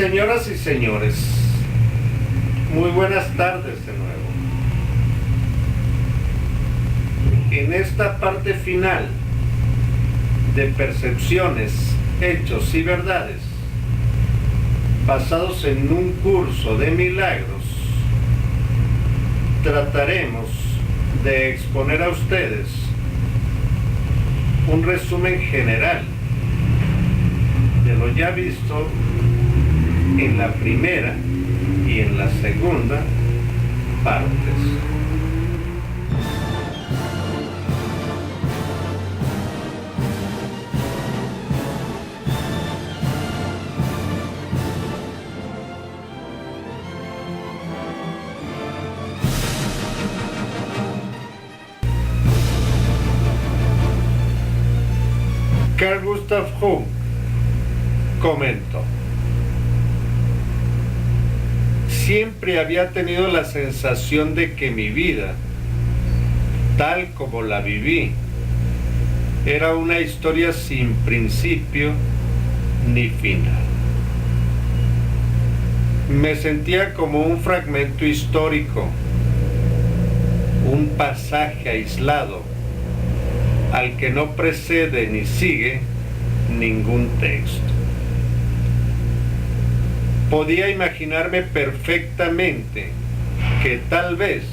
Señoras y señores, muy buenas tardes de nuevo. En esta parte final de percepciones, hechos y verdades, basados en un curso de milagros, trataremos de exponer a ustedes un resumen general de lo ya visto en la primera y en la segunda partes. Carl Gustav Jung comentó: siempre había tenido la sensación de que mi vida, tal como la viví, era una historia sin principio ni final. Me sentía como un fragmento histórico, un pasaje aislado al que no precede ni sigue ningún texto. Podía imaginarme perfectamente que tal vez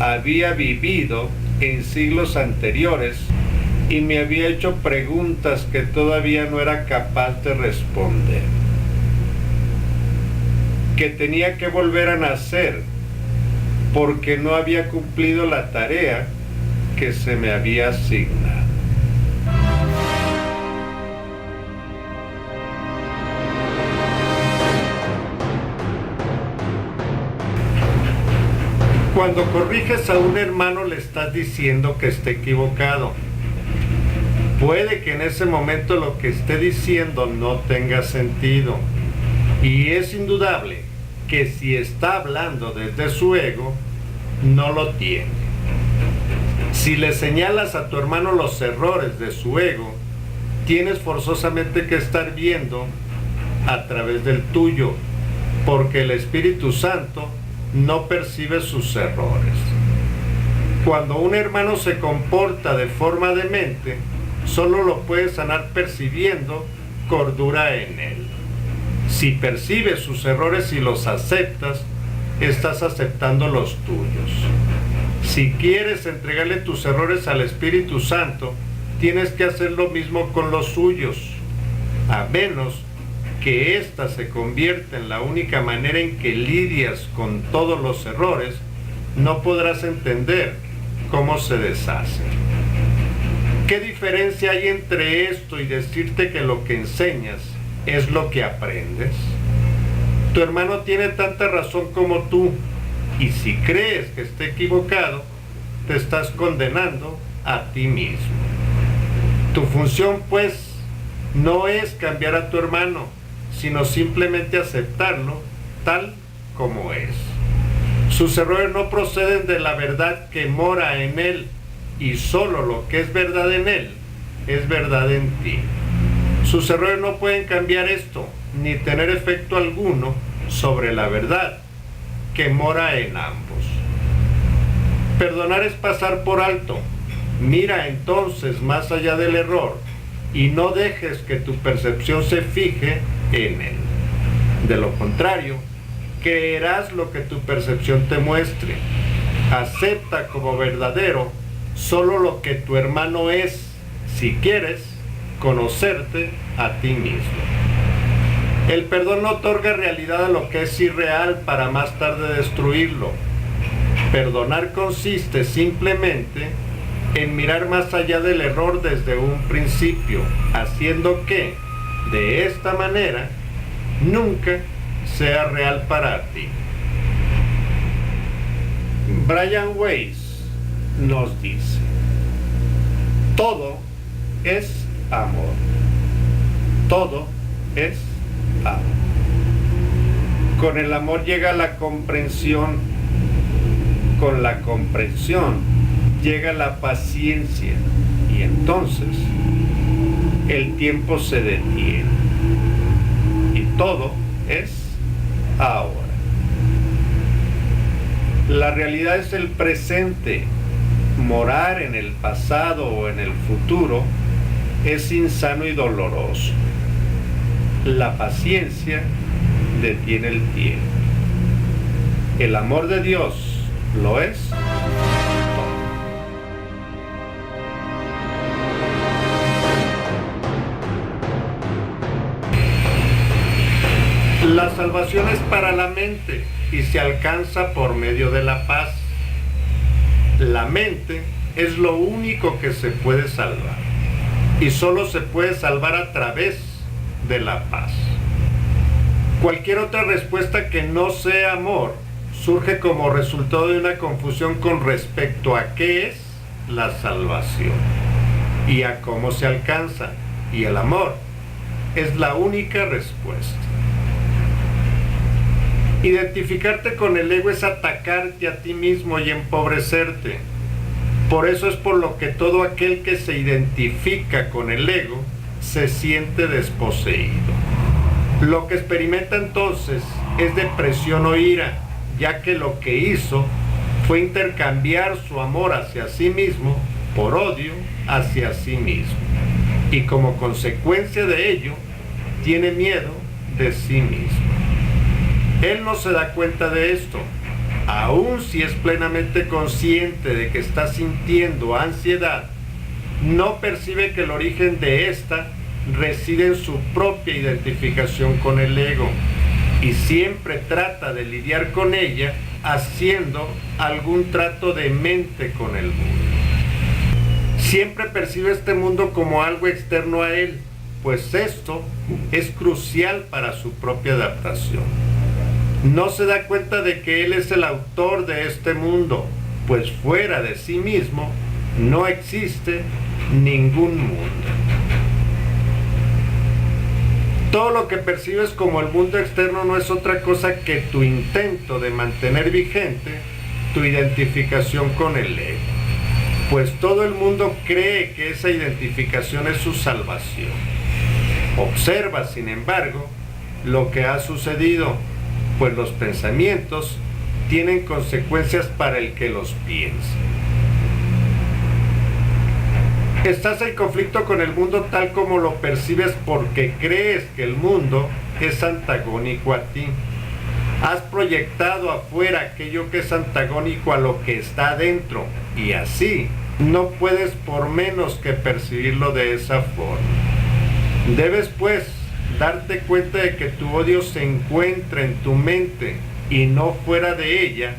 había vivido en siglos anteriores y me había hecho preguntas que todavía no era capaz de responder. Que tenía que volver a nacer porque no había cumplido la tarea que se me había asignado. Cuando corriges a un hermano le estás diciendo que está equivocado. Puede que en ese momento lo que esté diciendo no tenga sentido. Y es indudable que si está hablando desde su ego, no lo tiene. Si le señalas a tu hermano los errores de su ego, tienes forzosamente que estar viendo a través del tuyo, porque el Espíritu Santo no percibe sus errores. Cuando un hermano se comporta de forma demente, solo lo puedes sanar percibiendo cordura en él. Si percibes sus errores y los aceptas, estás aceptando los tuyos. Si quieres entregarle tus errores al Espíritu Santo, tienes que hacer lo mismo con los suyos, a menos que ésta se convierta en la única manera en que lidias con todos los errores, no podrás entender cómo se deshacen. ¿Qué diferencia hay entre esto y decirte que lo que enseñas es lo que aprendes? Tu hermano tiene tanta razón como tú, y si crees que está equivocado, te estás condenando a ti mismo. Tu función, pues, no es cambiar a tu hermano, sino simplemente aceptarlo tal como es. Sus errores no proceden de la verdad que mora en él, y solo lo que es verdad en él es verdad en ti. Sus errores no pueden cambiar esto, ni tener efecto alguno sobre la verdad que mora en ambos. Perdonar es pasar por alto. Mira entonces más allá del error y no dejes que tu percepción se fije en él. De lo contrario, creerás lo que tu percepción te muestre. Acepta como verdadero solo lo que tu hermano es, si quieres conocerte a ti mismo. El perdón no otorga realidad a lo que es irreal para más tarde destruirlo. Perdonar consiste simplemente en mirar más allá del error desde un principio, haciendo que, de esta manera, nunca sea real para ti. Brian Weiss nos dice: todo es amor. Todo es amor. Con el amor llega la comprensión. Con la comprensión llega la paciencia. Y entonces el tiempo se detiene. Y todo es ahora. La realidad es el presente. Morar en el pasado o en el futuro es insano y doloroso. La paciencia detiene el tiempo. El amor de Dios lo es todo. La salvación es para la mente y se alcanza por medio de la paz. La mente es lo único que se puede salvar y solo se puede salvar a través de la paz. Cualquier otra respuesta que no sea amor surge como resultado de una confusión con respecto a qué es la salvación y a cómo se alcanza, y el amor es la única respuesta. Identificarte con el ego es atacarte a ti mismo y empobrecerte. Por eso es por lo que todo aquel que se identifica con el ego se siente desposeído. Lo que experimenta entonces es depresión o ira, ya que lo que hizo fue intercambiar su amor hacia sí mismo por odio hacia sí mismo. Y como consecuencia de ello, tiene miedo de sí mismo. Él no se da cuenta de esto, aun si es plenamente consciente de que está sintiendo ansiedad, no percibe que el origen de esta reside en su propia identificación con el ego y siempre trata de lidiar con ella haciendo algún trato de mente con el mundo. Siempre percibe este mundo como algo externo a él, pues esto es crucial para su propia adaptación. No se da cuenta de que él es el autor de este mundo, pues fuera de sí mismo no existe ningún mundo. Todo lo que percibes como el mundo externo no es otra cosa que tu intento de mantener vigente tu identificación con el ego, pues todo el mundo cree que esa identificación es su salvación. Observa, sin embargo, lo que ha sucedido, pues los pensamientos tienen consecuencias para el que los piensa. Estás en conflicto con el mundo tal como lo percibes porque crees que el mundo es antagónico a ti. Has proyectado afuera aquello que es antagónico a lo que está adentro y así no puedes por menos que percibirlo de esa forma. Debes pues darte cuenta de que tu odio se encuentra en tu mente y no fuera de ella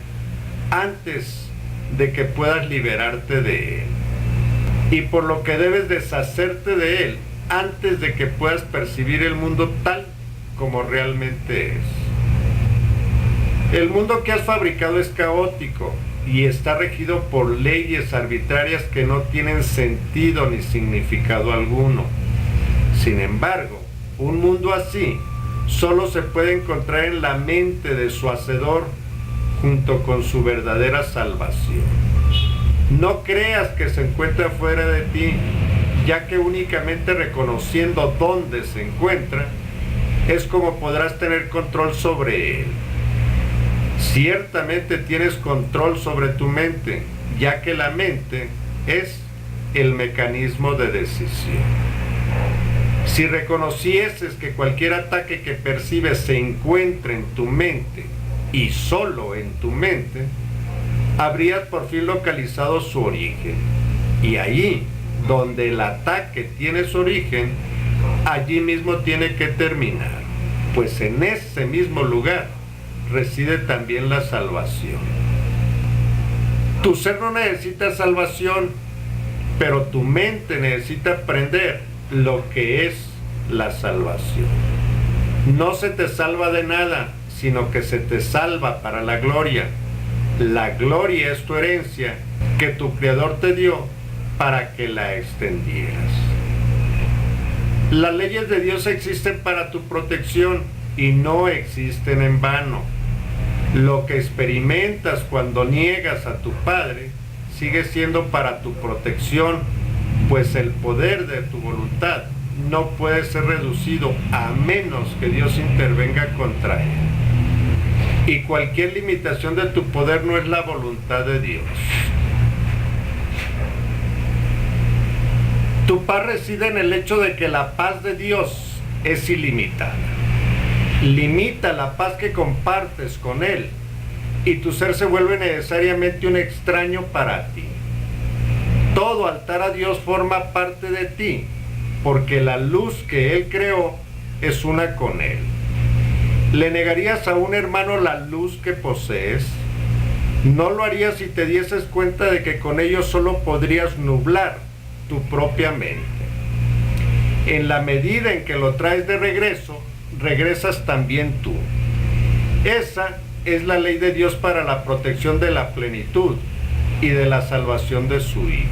antes de que puedas liberarte de él. Y por lo que debes deshacerte de él antes de que puedas percibir el mundo tal como realmente es. El mundo que has fabricado es caótico y está regido por leyes arbitrarias que no tienen sentido ni significado alguno. Sin embargo, un mundo así solo se puede encontrar en la mente de su hacedor junto con su verdadera salvación. No creas que se encuentra fuera de ti, ya que únicamente reconociendo dónde se encuentra es como podrás tener control sobre él. Ciertamente tienes control sobre tu mente, ya que la mente es el mecanismo de decisión. Si reconocieses que cualquier ataque que percibes se encuentra en tu mente y solo en tu mente, habrías por fin localizado su origen. Y allí, donde el ataque tiene su origen, allí mismo tiene que terminar, pues en ese mismo lugar reside también la salvación. Tu ser no necesita salvación, pero tu mente necesita aprender lo que es la salvación. No se te salva de nada, sino que se te salva para la gloria. La gloria es tu herencia que tu Creador te dio para que la extendieras. Las leyes de Dios existen para tu protección y no existen en vano. Lo que experimentas cuando niegas a tu Padre sigue siendo para tu protección, pues el poder de tu voluntad no puede ser reducido a menos que Dios intervenga contra él. Y cualquier limitación de tu poder no es la voluntad de Dios. Tu paz reside en el hecho de que la paz de Dios es ilimitada. Limita la paz que compartes con Él y tu ser se vuelve necesariamente un extraño para ti. Todo altar a Dios forma parte de ti, porque la luz que Él creó es una con Él. ¿Le negarías a un hermano la luz que posees? No lo harías si te dieses cuenta de que con ello solo podrías nublar tu propia mente. En la medida en que lo traes de regreso, regresas también tú. Esa es la ley de Dios para la protección de la plenitud y de la salvación de su Hijo.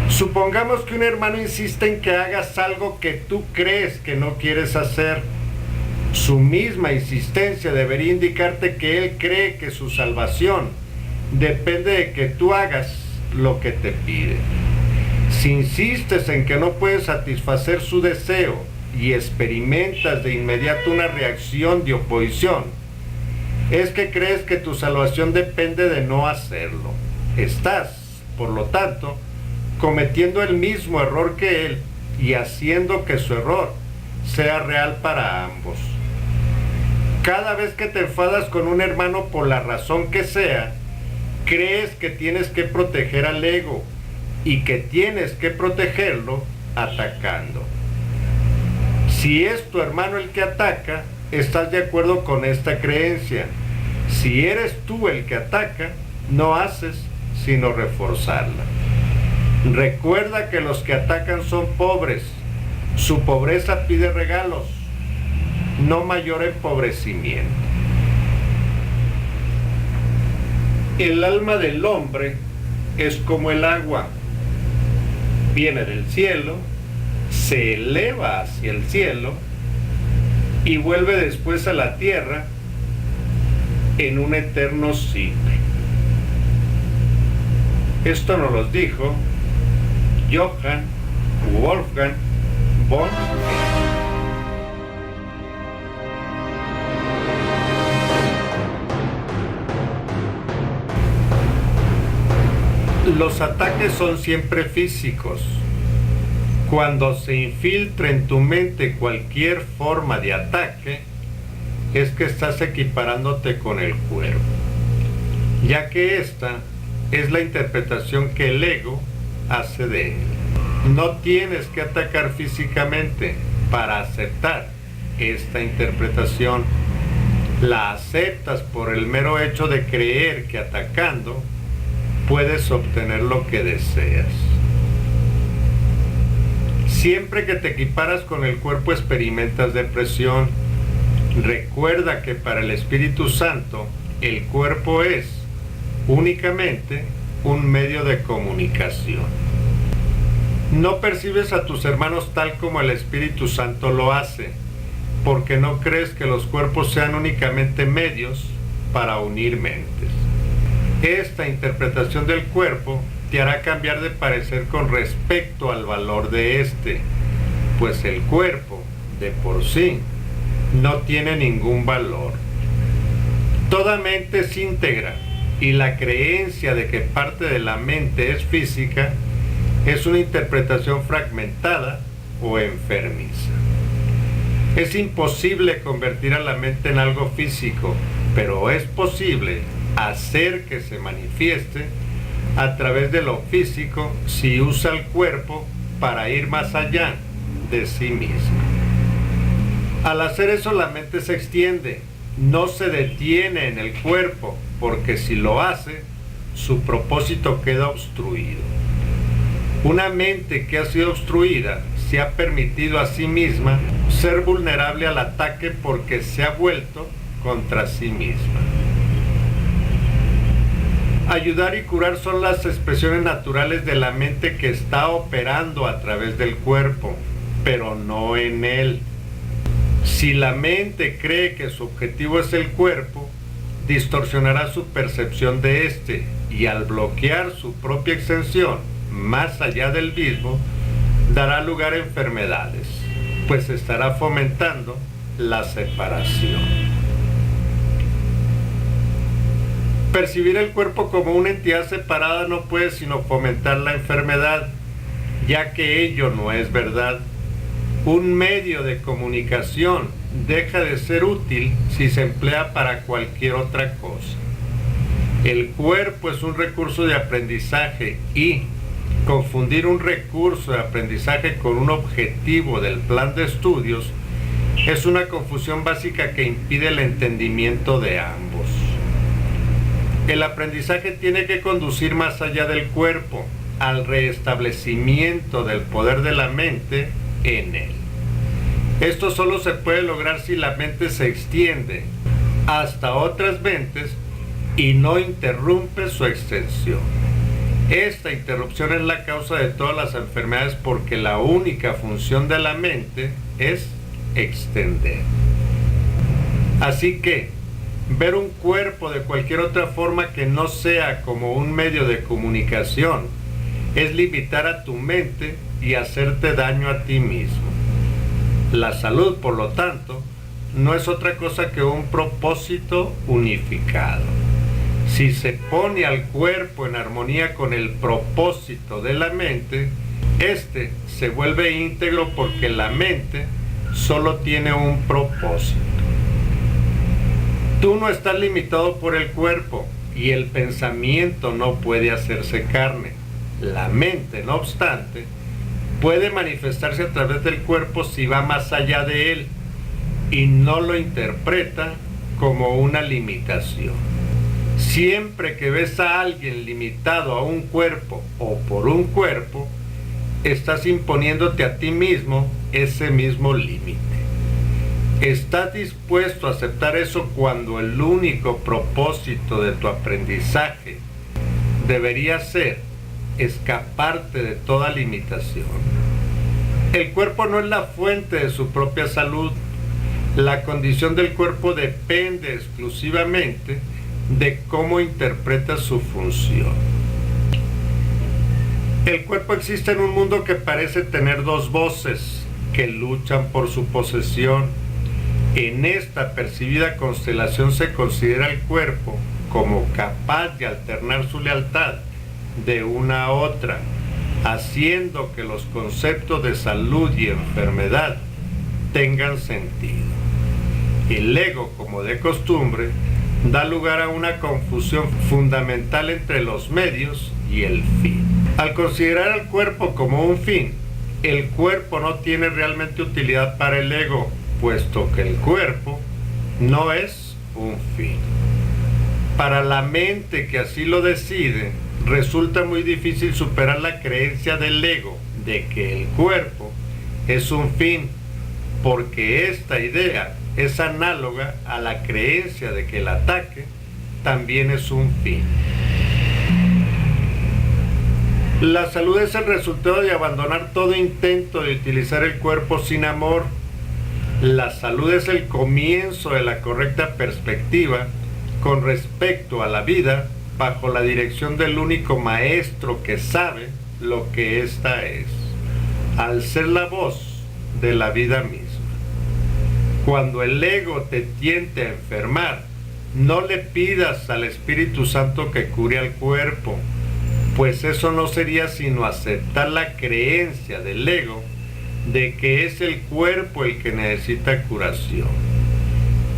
Supongamos que un hermano insiste en que hagas algo que tú crees que no quieres hacer. Su misma insistencia debería indicarte que él cree que su salvación depende de que tú hagas lo que te pide. Si insistes en que no puedes satisfacer su deseo y experimentas de inmediato una reacción de oposición, es que crees que tu salvación depende de no hacerlo. Estás, por lo tanto, cometiendo el mismo error que él y haciendo que su error sea real para ambos. Cada vez que te enfadas con un hermano por la razón que sea, crees que tienes que proteger al ego y que tienes que protegerlo atacando. Si es tu hermano el que ataca, estás de acuerdo con esta creencia. Si eres tú el que ataca, no haces sino reforzarla. Recuerda que los que atacan son pobres. Su pobreza pide regalos, no mayor empobrecimiento. El alma del hombre es como el agua. Viene del cielo, se eleva hacia el cielo y vuelve después a la tierra en un eterno ciclo. Esto nos lo dijo Johann Wolfgang von Goethe. Los ataques son siempre físicos. Cuando se infiltra en tu mente cualquier forma de ataque, es que estás equiparándote con el cuerpo, ya que esta es la interpretación que el ego hace de él. No tienes que atacar físicamente para aceptar esta interpretación. La aceptas por el mero hecho de creer que atacando puedes obtener lo que deseas. Siempre que te equiparas con el cuerpo experimentas depresión. Recuerda que para el Espíritu Santo el cuerpo es únicamente un medio de comunicación. No percibes a tus hermanos tal como el Espíritu Santo lo hace, porque no crees que los cuerpos sean únicamente medios para unir mentes. Esta interpretación del cuerpo te hará cambiar de parecer con respecto al valor de este, pues el cuerpo, de por sí, no tiene ningún valor. Toda mente es íntegra, y la creencia de que parte de la mente es física es una interpretación fragmentada o enfermiza. Es imposible convertir a la mente en algo físico, pero es posible hacer que se manifieste a través de lo físico si usa el cuerpo para ir más allá de sí mismo. Al hacer eso, la mente se extiende, no se detiene en el cuerpo, porque si lo hace, su propósito queda obstruido. Una mente que ha sido obstruida se ha permitido a sí misma ser vulnerable al ataque porque se ha vuelto contra sí misma. Ayudar y curar son las expresiones naturales de la mente que está operando a través del cuerpo, pero no en él. Si la mente cree que su objetivo es el cuerpo, distorsionará su percepción de este y al bloquear su propia extensión más allá del mismo, dará lugar a enfermedades, pues estará fomentando la separación. Percibir el cuerpo como una entidad separada no puede sino fomentar la enfermedad, ya que ello no es verdad. Un medio de comunicación deja de ser útil si se emplea para cualquier otra cosa. El cuerpo es un recurso de aprendizaje y confundir un recurso de aprendizaje con un objetivo del plan de estudios es una confusión básica que impide el entendimiento de ambos. El aprendizaje tiene que conducir más allá del cuerpo, al restablecimiento del poder de la mente en él. Esto solo se puede lograr si la mente se extiende hasta otras mentes y no interrumpe su extensión. Esta interrupción es la causa de todas las enfermedades porque la única función de la mente es extender. Así que, ver un cuerpo de cualquier otra forma que no sea como un medio de comunicación es limitar a tu mente y hacerte daño a ti mismo. La salud, por lo tanto, no es otra cosa que un propósito unificado. Si se pone al cuerpo en armonía con el propósito de la mente, este se vuelve íntegro porque la mente solo tiene un propósito. Tú no estás limitado por el cuerpo y el pensamiento no puede hacerse carne. La mente, no obstante, puede manifestarse a través del cuerpo si va más allá de él y no lo interpreta como una limitación. Siempre que ves a alguien limitado a un cuerpo o por un cuerpo, estás imponiéndote a ti mismo ese mismo límite. ¿Estás dispuesto a aceptar eso cuando el único propósito de tu aprendizaje debería ser escaparte de toda limitación? El cuerpo no es la fuente de su propia salud. La condición del cuerpo depende exclusivamente de cómo interpreta su función. El cuerpo existe en un mundo que parece tener dos voces que luchan por su posesión. En esta percibida constelación se considera el cuerpo como capaz de alternar su lealtad de una a otra, haciendo que los conceptos de salud y enfermedad tengan sentido. El ego, como de costumbre, da lugar a una confusión fundamental entre los medios y el fin. Al considerar al cuerpo como un fin, el cuerpo no tiene realmente utilidad para el ego, puesto que el cuerpo no es un fin. Para la mente que así lo decide, resulta muy difícil superar la creencia del ego de que el cuerpo es un fin, porque esta idea es análoga a la creencia de que el ataque también es un fin. La salud es el resultado de abandonar todo intento de utilizar el cuerpo sin amor. La salud es el comienzo de la correcta perspectiva con respecto a la vida bajo la dirección del único maestro que sabe lo que ésta es, al ser la voz de la vida misma. Cuando el ego te tiente a enfermar, no le pidas al Espíritu Santo que cure al cuerpo, pues eso no sería sino aceptar la creencia del ego de que es el cuerpo el que necesita curación.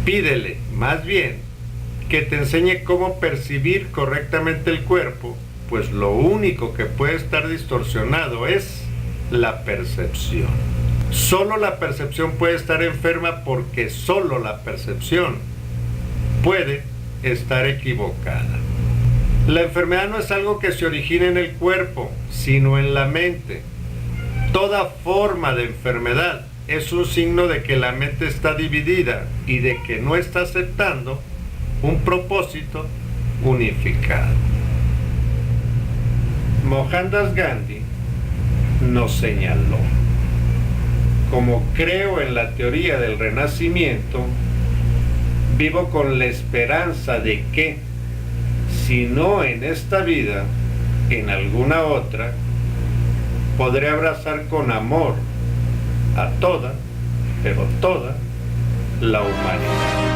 Pídele, más bien, que te enseñe cómo percibir correctamente el cuerpo, pues lo único que puede estar distorsionado es la percepción. Solo la percepción puede estar enferma porque solo la percepción puede estar equivocada. La enfermedad no es algo que se origina en el cuerpo, sino en la mente. Toda forma de enfermedad es un signo de que la mente está dividida y de que no está aceptando un propósito unificado. Mohandas Gandhi nos señaló: como creo en la teoría del renacimiento, vivo con la esperanza de que, si no en esta vida, en alguna otra, podré abrazar con amor a toda, pero toda, la humanidad.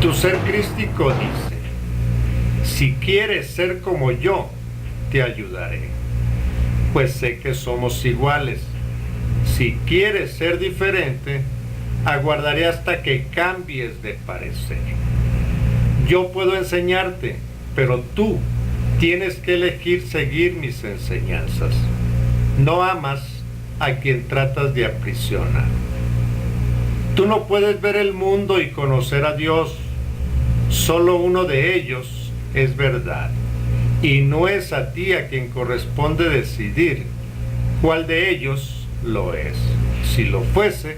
Tu ser crístico dice: si quieres ser como yo, te ayudaré, pues sé que somos iguales. Si quieres ser diferente, aguardaré hasta que cambies de parecer. Yo puedo enseñarte, pero tú tienes que elegir seguir mis enseñanzas. No amas a quien tratas de aprisionar. Tú no puedes ver el mundo y conocer a Dios. Solo uno de ellos es verdad, y no es a ti a quien corresponde decidir cuál de ellos lo es. Si lo fuese,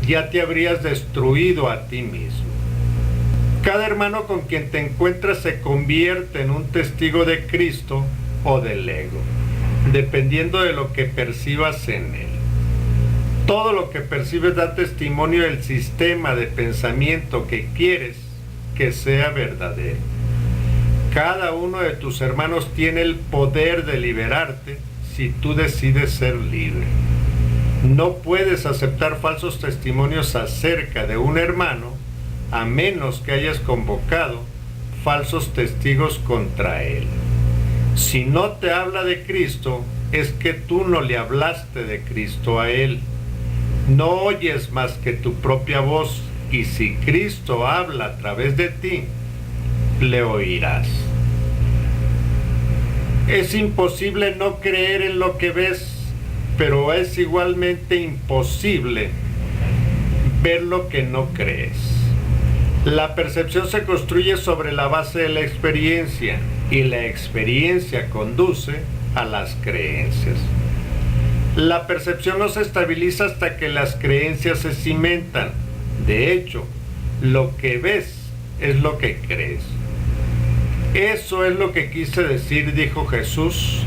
ya te habrías destruido a ti mismo. Cada hermano con quien te encuentras se convierte en un testigo de Cristo o del ego, dependiendo de lo que percibas en él. Todo lo que percibes da testimonio del sistema de pensamiento que quieres que sea verdadero. Cada uno de tus hermanos tiene el poder de liberarte si tú decides ser libre. No puedes aceptar falsos testimonios acerca de un hermano a menos que hayas convocado falsos testigos contra él. Si no te habla de Cristo, es que tú no le hablaste de Cristo a él. No oyes más que tu propia voz, y si Cristo habla a través de ti, le oirás. Es imposible no creer en lo que ves, pero es igualmente imposible ver lo que no crees. La percepción se construye sobre la base de la experiencia, y la experiencia conduce a las creencias. La percepción no se estabiliza hasta que las creencias se cimentan. De hecho, lo que ves es lo que crees. Eso es lo que quise decir, dijo Jesús,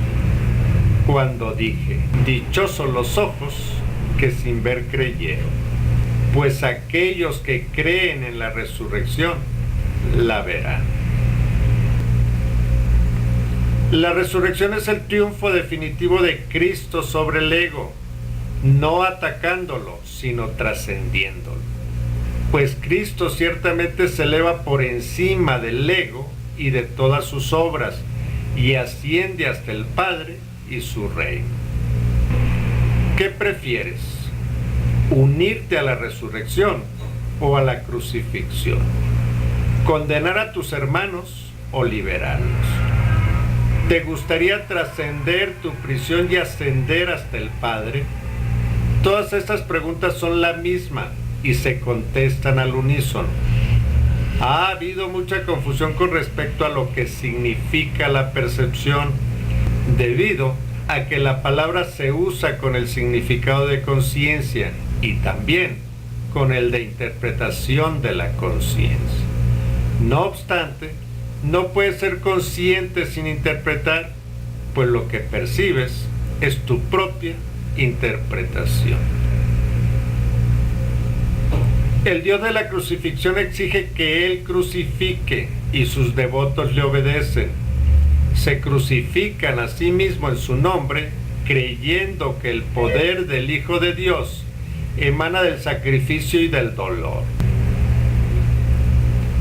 cuando dije: dichosos los ojos que sin ver creyeron, pues aquellos que creen en la resurrección la verán. La resurrección es el triunfo definitivo de Cristo sobre el ego, no atacándolo, sino trascendiéndolo. Pues Cristo ciertamente se eleva por encima del ego y de todas sus obras, y asciende hasta el Padre y su reino. ¿Qué prefieres? ¿Unirte a la resurrección o a la crucifixión? ¿Condenar a tus hermanos o liberarlos? ¿Te gustaría trascender tu prisión y ascender hasta el Padre? Todas estas preguntas son la misma y se contestan al unísono. Ha habido mucha confusión con respecto a lo que significa la percepción, debido a que la palabra se usa con el significado de conciencia y también con el de interpretación de la conciencia. No obstante, no puedes ser consciente sin interpretar, pues lo que percibes es tu propia interpretación. El Dios de la crucifixión exige que Él crucifique y sus devotos le obedecen. Se crucifican a sí mismos en su nombre, creyendo que el poder del Hijo de Dios emana del sacrificio y del dolor.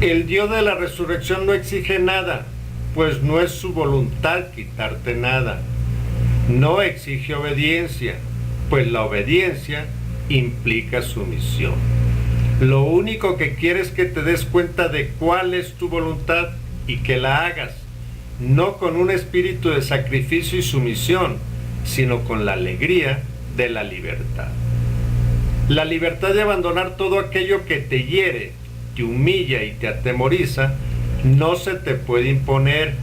El Dios de la resurrección no exige nada, pues no es su voluntad quitarte nada. No exige obediencia, pues la obediencia implica sumisión. Lo único que quiere es que te des cuenta de cuál es tu voluntad y que la hagas, no con un espíritu de sacrificio y sumisión, sino con la alegría de la libertad. La libertad de abandonar todo aquello que te hiere, te humilla y te atemoriza, no se te puede imponer,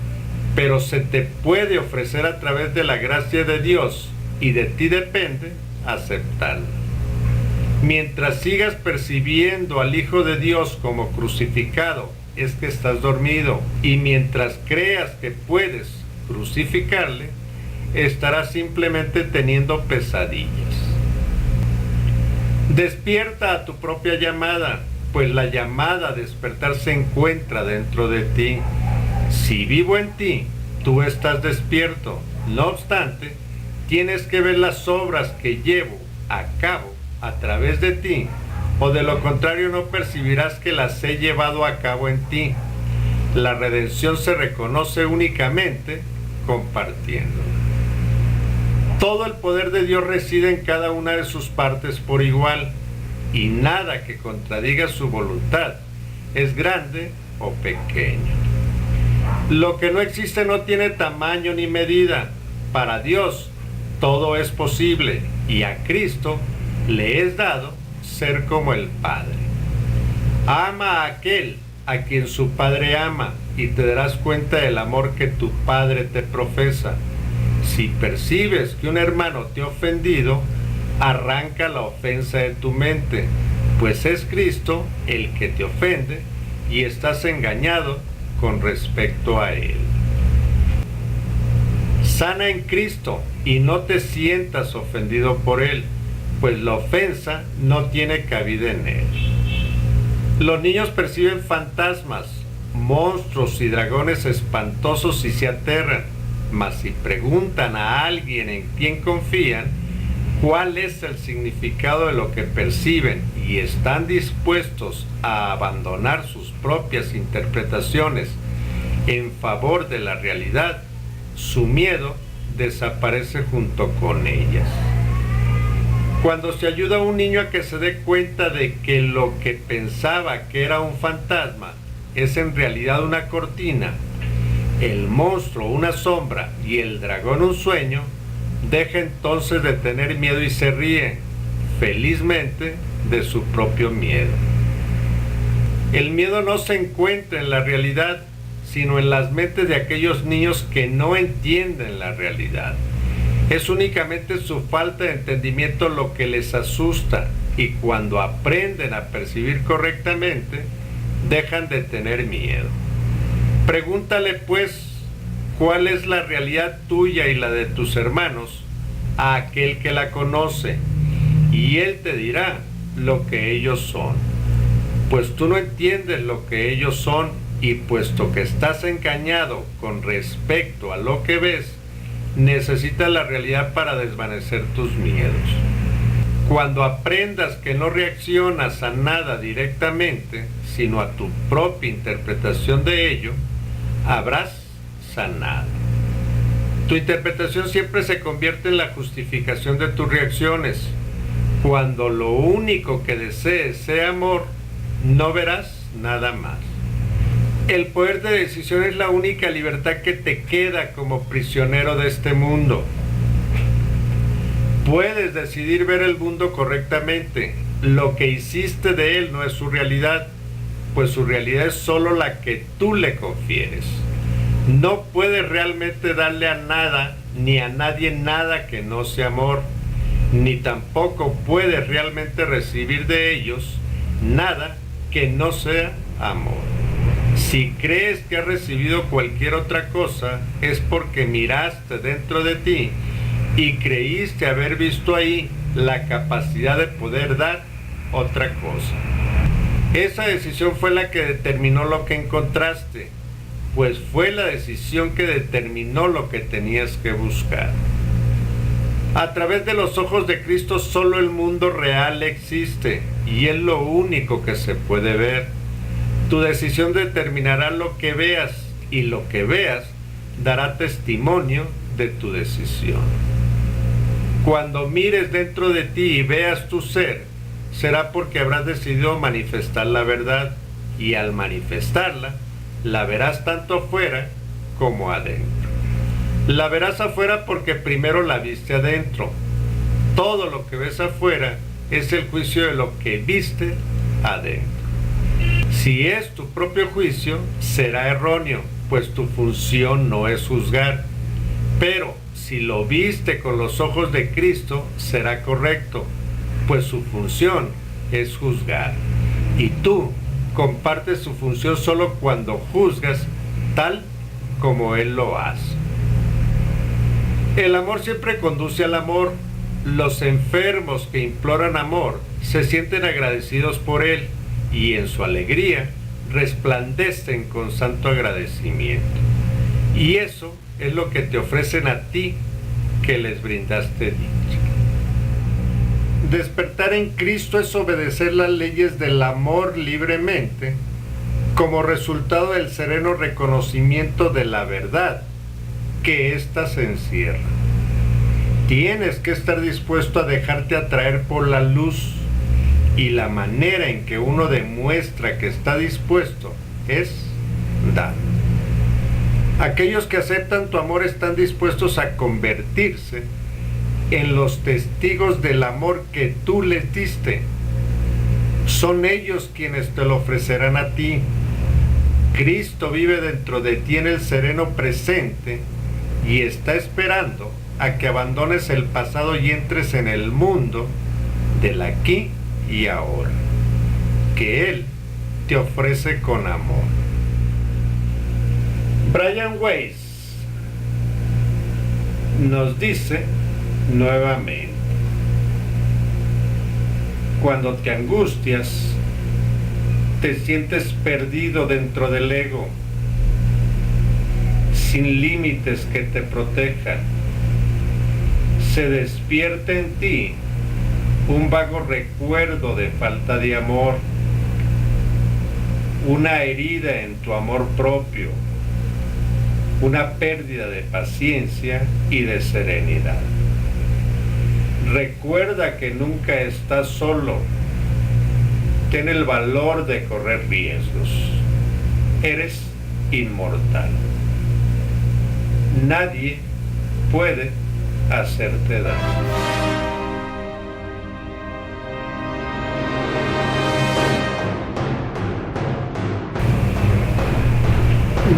pero se te puede ofrecer a través de la gracia de Dios, y de ti depende aceptarla. Mientras sigas percibiendo al Hijo de Dios como crucificado, es que estás dormido, y mientras creas que puedes crucificarle, estarás simplemente teniendo pesadillas. Despierta a tu propia llamada, pues la llamada a despertar se encuentra dentro de ti. Si vivo en ti, tú estás despierto. No obstante, tienes que ver las obras que llevo a cabo a través de ti, o de lo contrario no percibirás que las he llevado a cabo en ti. La redención se reconoce únicamente compartiendo. Todo el poder de Dios reside en cada una de sus partes por igual, y nada que contradiga su voluntad es grande o pequeño. Lo que no existe no tiene tamaño ni medida. Para Dios todo es posible, y a Cristo le es dado ser como el Padre. Ama a aquel a quien su Padre ama, y te darás cuenta del amor que tu Padre te profesa. Si percibes que un hermano te ha ofendido, arranca la ofensa de tu mente, pues es Cristo el que te ofende y estás engañado con respecto a Él. Sana en Cristo y no te sientas ofendido por Él, pues la ofensa no tiene cabida en Él. Los niños perciben fantasmas, monstruos y dragones espantosos y se aterran, mas si preguntan a alguien en quien confían cuál es el significado de lo que perciben y están dispuestos a abandonar sus propias interpretaciones en favor de la realidad, su miedo desaparece junto con ellas. Cuando se ayuda a un niño a que se dé cuenta de que lo que pensaba que era un fantasma es en realidad una cortina, el monstruo una sombra y el dragón un sueño, deja entonces de tener miedo y se ríe, felizmente, de su propio miedo. El miedo no se encuentra en la realidad, sino en las mentes de aquellos niños que no entienden la realidad. Es únicamente su falta de entendimiento lo que les asusta, y cuando aprenden a percibir correctamente, dejan de tener miedo. Pregúntale pues cuál es la realidad tuya y la de tus hermanos a aquel que la conoce, y él te dirá lo que ellos son. Pues tú no entiendes lo que ellos son, y puesto que estás engañado con respecto a lo que ves, necesitas la realidad para desvanecer tus miedos. Cuando aprendas que no reaccionas a nada directamente, sino a tu propia interpretación de ello, habrás sanado. Tu interpretación siempre se convierte en la justificación de tus reacciones. Cuando lo único que desees sea amor, no verás nada más. El poder de decisión es la única libertad que te queda como prisionero de este mundo. Puedes decidir ver el mundo correctamente. Lo que hiciste de él no es su realidad, pues su realidad es solo la que tú le confieres. No puedes realmente darle a nada ni a nadie nada que no sea amor, ni tampoco puedes realmente recibir de ellos nada que no sea amor. Si crees que has recibido cualquier otra cosa, es porque miraste dentro de ti y creíste haber visto ahí la capacidad de poder dar otra cosa. Esa decisión fue la que determinó lo que encontraste, pues fue la decisión que determinó lo que tenías que buscar. A través de los ojos de Cristo solo el mundo real existe, y es lo único que se puede ver. Tu decisión determinará lo que veas, y lo que veas dará testimonio de tu decisión. Cuando mires dentro de ti y veas tu ser, será porque habrás decidido manifestar la verdad, y al manifestarla, la verás tanto afuera como adentro. La verás afuera porque primero la viste adentro. Todo lo que ves afuera es el juicio de lo que viste adentro. Si es tu propio juicio, será erróneo, pues tu función no es juzgar. Pero si lo viste con los ojos de Cristo, será correcto, pues su función es juzgar. Y tú compartes su función solo cuando juzgas tal como Él lo hace. El amor siempre conduce al amor. Los enfermos que imploran amor se sienten agradecidos por Él, y en su alegría resplandecen con santo agradecimiento. Y eso es lo que te ofrecen a ti que les brindaste dicha. Despertar en Cristo es obedecer las leyes del amor libremente, como resultado del sereno reconocimiento de la verdad que ésta se encierra. Tienes que estar dispuesto a dejarte atraer por la luz, y la manera en que uno demuestra que está dispuesto es dar. Aquellos que aceptan tu amor están dispuestos a convertirse en los testigos del amor que tú les diste. Son ellos quienes te lo ofrecerán a ti. Cristo vive dentro de ti en el sereno presente y está esperando a que abandones el pasado y entres en el mundo del aquí y ahora, que Él te ofrece con amor. Brian Weiss nos dice nuevamente: cuando te angustias, te sientes perdido dentro del ego, sin límites que te protejan. Se despierta en ti un vago recuerdo de falta de amor, una herida en tu amor propio, una pérdida de paciencia y de serenidad. Recuerda que nunca estás solo. Ten el valor de correr riesgos. Eres inmortal. Nadie puede hacerte daño.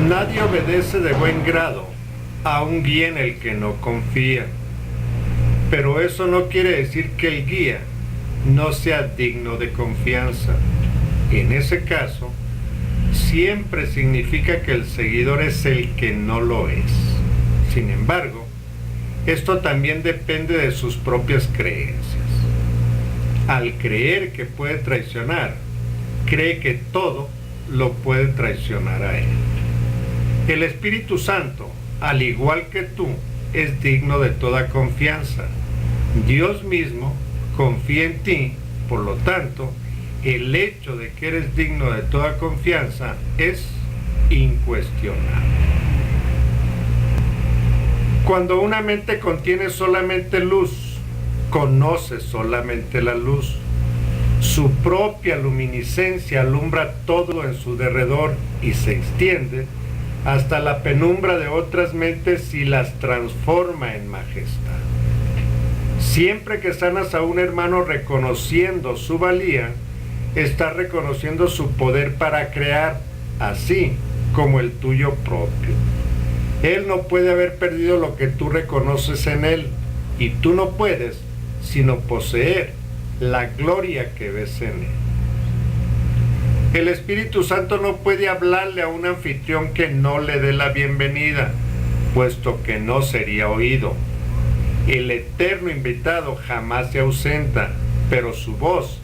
Nadie obedece de buen grado a un guía en el que no confía. Pero eso no quiere decir que el guía no sea digno de confianza. En ese caso, siempre significa que el seguidor es el que no lo es. Sin embargo, esto también depende de sus propias creencias. Al creer que puede traicionar, cree que todo lo puede traicionar a él. El Espíritu Santo, al igual que tú, es digno de toda confianza. Dios mismo confía en ti, por lo tanto, el hecho de que eres digno de toda confianza es incuestionable. Cuando una mente contiene solamente luz, conoce solamente la luz. Su propia luminiscencia alumbra todo en su derredor y se extiende hasta la penumbra de otras mentes y las transforma en majestad. Siempre que sanas a un hermano reconociendo su valía, estás reconociendo su poder para crear, así como el tuyo propio. Él no puede haber perdido lo que tú reconoces en él, y tú no puedes sino poseer la gloria que ves en él. El Espíritu Santo no puede hablarle a un anfitrión que no le dé la bienvenida, puesto que no sería oído. El eterno invitado jamás se ausenta, pero su voz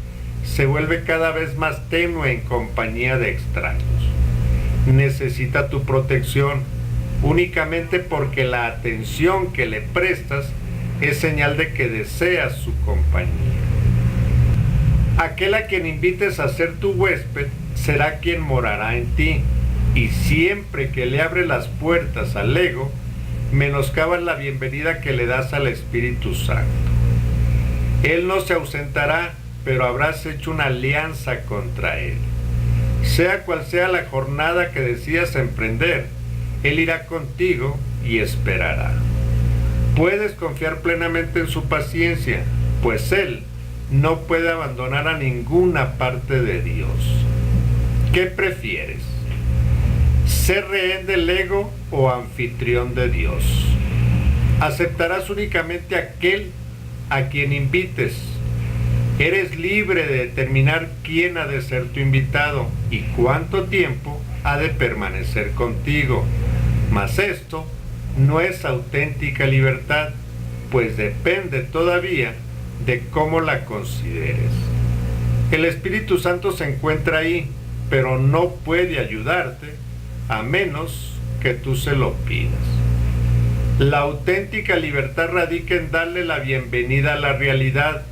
se vuelve cada vez más tenue en compañía de extraños. Necesita tu protección únicamente porque la atención que le prestas es señal de que deseas su compañía. Aquel a quien invites a ser tu huésped será quien morará en ti, y siempre que le abre las puertas al ego, menoscabas la bienvenida que le das al Espíritu Santo. Él no se ausentará, pero habrás hecho una alianza contra él. Sea cual sea la jornada que decidas emprender, él irá contigo y esperará. Puedes confiar plenamente en su paciencia, pues él no puede abandonar a ninguna parte de Dios. ¿Qué prefieres? ¿Ser rehén del ego o anfitrión de Dios? Aceptarás únicamente aquel a quien invites. Eres libre de determinar quién ha de ser tu invitado y cuánto tiempo ha de permanecer contigo. Mas esto no es auténtica libertad, pues depende todavía de cómo la consideres. El Espíritu Santo se encuentra ahí, pero no puede ayudarte a menos que tú se lo pidas. La auténtica libertad radica en darle la bienvenida a la realidad,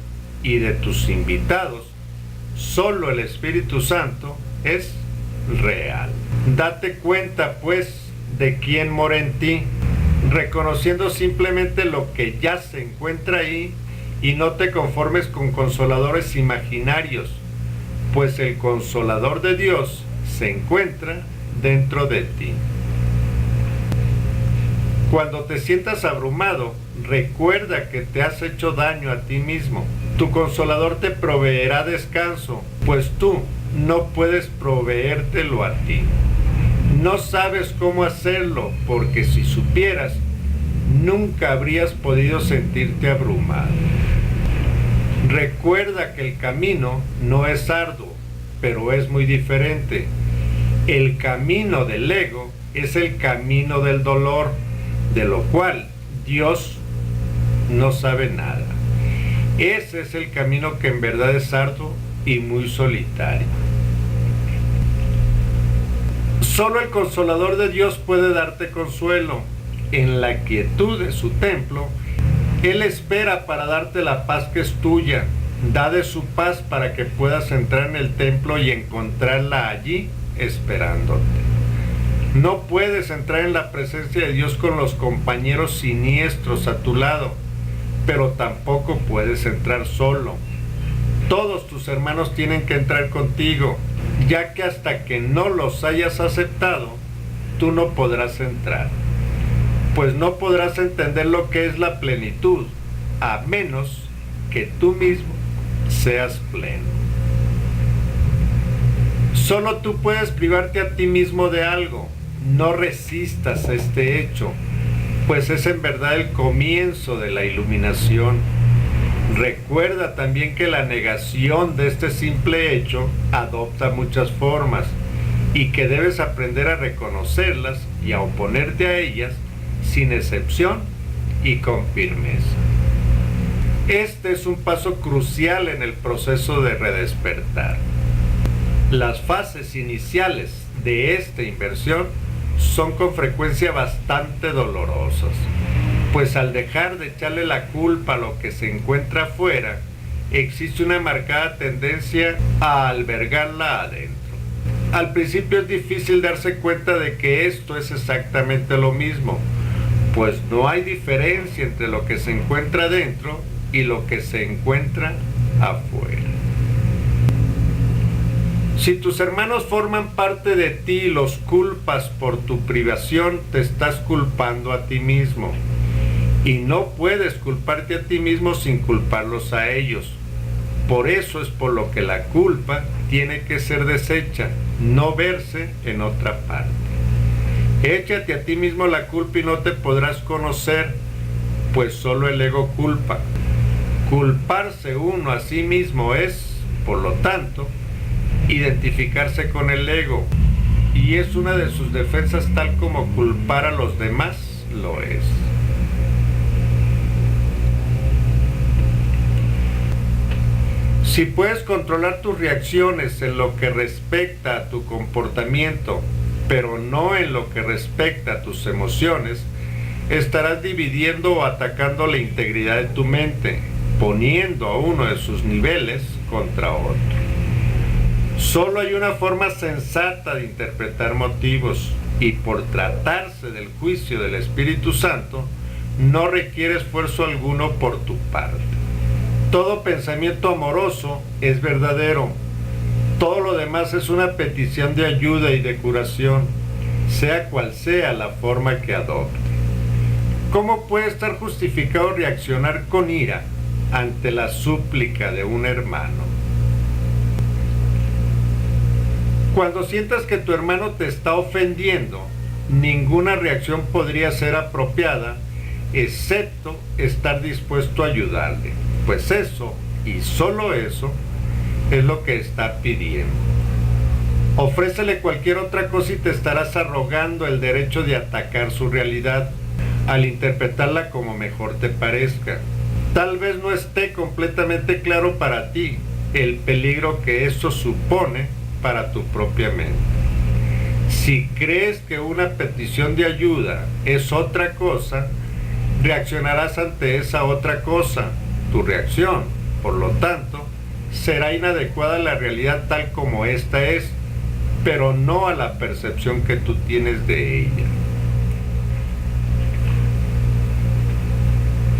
y de tus invitados, solo el Espíritu Santo es real. Date cuenta, pues, de quién mora en ti, reconociendo simplemente lo que ya se encuentra ahí, y no te conformes con consoladores imaginarios, pues el consolador de Dios se encuentra dentro de ti. Cuando te sientas abrumado, recuerda que te has hecho daño a ti mismo. Tu consolador te proveerá descanso, pues tú no puedes proveértelo a ti. No sabes cómo hacerlo, porque si supieras, nunca habrías podido sentirte abrumado. Recuerda que el camino no es arduo, pero es muy diferente. El camino del ego es el camino del dolor, de lo cual Dios no sabe nada. Ese es el camino que en verdad es arduo y muy solitario. Solo el consolador de Dios puede darte consuelo. En la quietud de su templo, Él espera para darte la paz que es tuya. Da de su paz para que puedas entrar en el templo y encontrarla allí esperándote. No puedes entrar en la presencia de Dios con los compañeros siniestros a tu lado, pero tampoco puedes entrar solo. Todos tus hermanos tienen que entrar contigo, ya que hasta que no los hayas aceptado, tú no podrás entrar, pues no podrás entender lo que es la plenitud, a menos que tú mismo seas pleno. Solo tú puedes privarte a ti mismo de algo. No resistas este hecho, pues es en verdad el comienzo de la iluminación. Recuerda también que la negación de este simple hecho adopta muchas formas, y que debes aprender a reconocerlas y a oponerte a ellas sin excepción y con firmeza. Este es un paso crucial en el proceso de redespertar. Las fases iniciales de esta inversión son con frecuencia bastante dolorosas, pues al dejar de echarle la culpa a lo que se encuentra afuera, existe una marcada tendencia a albergarla adentro. Al principio es difícil darse cuenta de que esto es exactamente lo mismo, pues no hay diferencia entre lo que se encuentra adentro y lo que se encuentra afuera. Si tus hermanos forman parte de ti y los culpas por tu privación, te estás culpando a ti mismo. Y no puedes culparte a ti mismo sin culparlos a ellos. Por eso es por lo que la culpa tiene que ser deshecha, no verse en otra parte. Échate a ti mismo la culpa y no te podrás conocer, pues solo el ego culpa. Culparse uno a sí mismo es, por lo tanto, identificarse con el ego, y es una de sus defensas, tal como culpar a los demás lo es. Si puedes controlar tus reacciones en lo que respecta a tu comportamiento, pero no en lo que respecta a tus emociones, estarás dividiendo o atacando la integridad de tu mente, poniendo a uno de sus niveles contra otro. Solo hay una forma sensata de interpretar motivos, y por tratarse del juicio del Espíritu Santo, no requiere esfuerzo alguno por tu parte. Todo pensamiento amoroso es verdadero. Todo lo demás es una petición de ayuda y de curación, sea cual sea la forma que adopte. ¿Cómo puede estar justificado reaccionar con ira ante la súplica de un hermano? Cuando sientas que tu hermano te está ofendiendo, ninguna reacción podría ser apropiada, excepto estar dispuesto a ayudarle, pues eso, y solo eso, es lo que está pidiendo. Ofrécele cualquier otra cosa y te estarás arrogando el derecho de atacar su realidad, al interpretarla como mejor te parezca. Tal vez no esté completamente claro para ti, el peligro que esto supone para tu propia mente. Si crees que una petición de ayuda es otra cosa, reaccionarás ante esa otra cosa. Tu reacción, por lo tanto, será inadecuada a la realidad tal como esta es, pero no a la percepción que tú tienes de ella.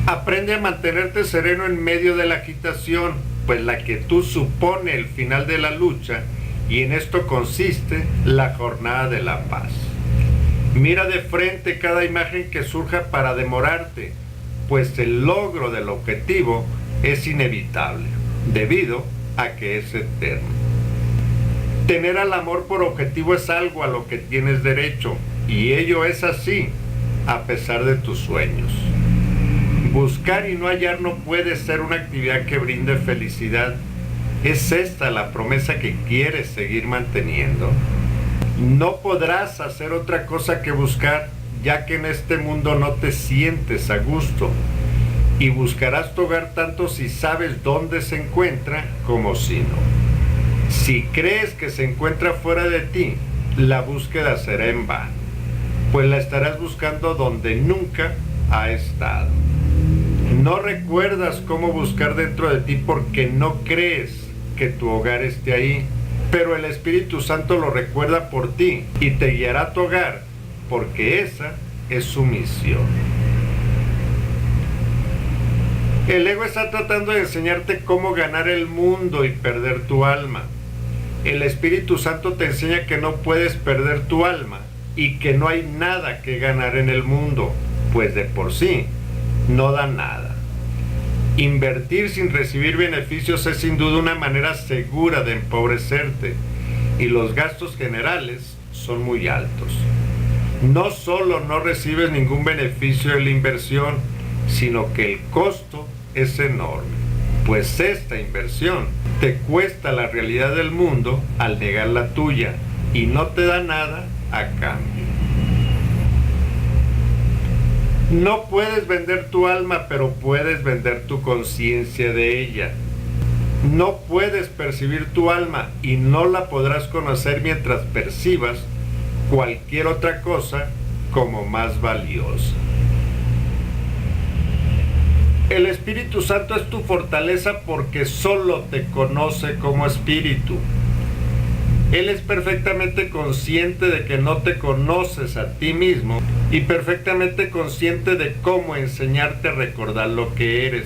Aprende a mantenerte sereno en medio de la agitación, pues la quietud supone el final de la lucha, y en esto consiste la jornada de la paz. Mira de frente cada imagen que surja para demorarte, pues el logro del objetivo es inevitable, debido a que es eterno. Tener al amor por objetivo es algo a lo que tienes derecho, y ello es así, a pesar de tus sueños. Buscar y no hallar no puede ser una actividad que brinde felicidad. ¿Es esta la promesa que quieres seguir manteniendo? No podrás hacer otra cosa que buscar, ya que en este mundo no te sientes a gusto, y buscarás tu hogar tanto si sabes dónde se encuentra como si no. Si crees que se encuentra fuera de ti, la búsqueda será en vano, pues la estarás buscando donde nunca ha estado. No recuerdas cómo buscar dentro de ti porque no crees que tu hogar esté ahí, pero el Espíritu Santo lo recuerda por ti y te guiará a tu hogar, porque esa es su misión. El ego está tratando de enseñarte cómo ganar el mundo y perder tu alma. El Espíritu Santo te enseña que no puedes perder tu alma y que no hay nada que ganar en el mundo, pues de por sí no da nada. Invertir sin recibir beneficios es sin duda una manera segura de empobrecerte, y los gastos generales son muy altos. No solo no recibes ningún beneficio de la inversión, sino que el costo es enorme, pues esta inversión te cuesta la realidad del mundo al negar la tuya y no te da nada a cambio. No puedes vender tu alma, pero puedes vender tu conciencia de ella. No puedes percibir tu alma y no la podrás conocer mientras percibas cualquier otra cosa como más valiosa. El Espíritu Santo es tu fortaleza porque solo te conoce como espíritu. Él es perfectamente consciente de que no te conoces a ti mismo y perfectamente consciente de cómo enseñarte a recordar lo que eres.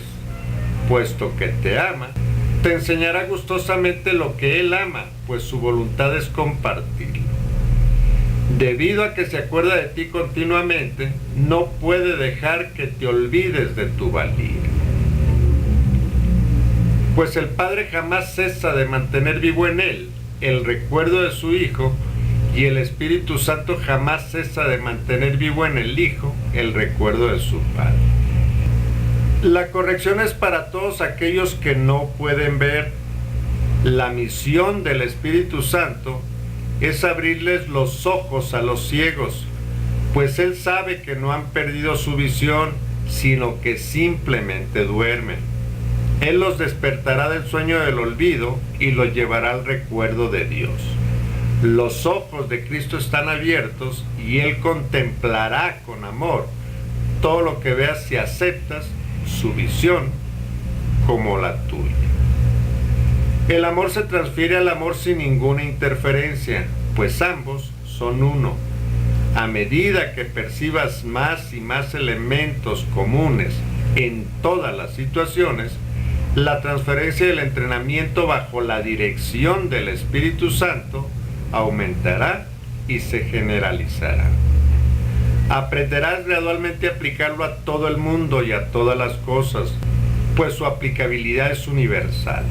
Puesto que te ama, te enseñará gustosamente lo que Él ama, pues su voluntad es compartirlo. Debido a que se acuerda de ti continuamente, no puede dejar que te olvides de tu valía. Pues el Padre jamás cesa de mantener vivo en Él el recuerdo de su Hijo, y el Espíritu Santo jamás cesa de mantener vivo en el Hijo el recuerdo de su Padre. La corrección es para todos aquellos que no pueden ver. La misión del Espíritu Santo es abrirles los ojos a los ciegos, pues Él sabe que no han perdido su visión, sino que simplemente duermen. Él los despertará del sueño del olvido y los llevará al recuerdo de Dios. Los ojos de Cristo están abiertos y Él contemplará con amor todo lo que veas si aceptas su visión como la tuya. El amor se transfiere al amor sin ninguna interferencia, pues ambos son uno. A medida que percibas más y más elementos comunes en todas las situaciones, la transferencia del entrenamiento bajo la dirección del Espíritu Santo aumentará y se generalizará. Aprenderás gradualmente a aplicarlo a todo el mundo y a todas las cosas, pues su aplicabilidad es universal.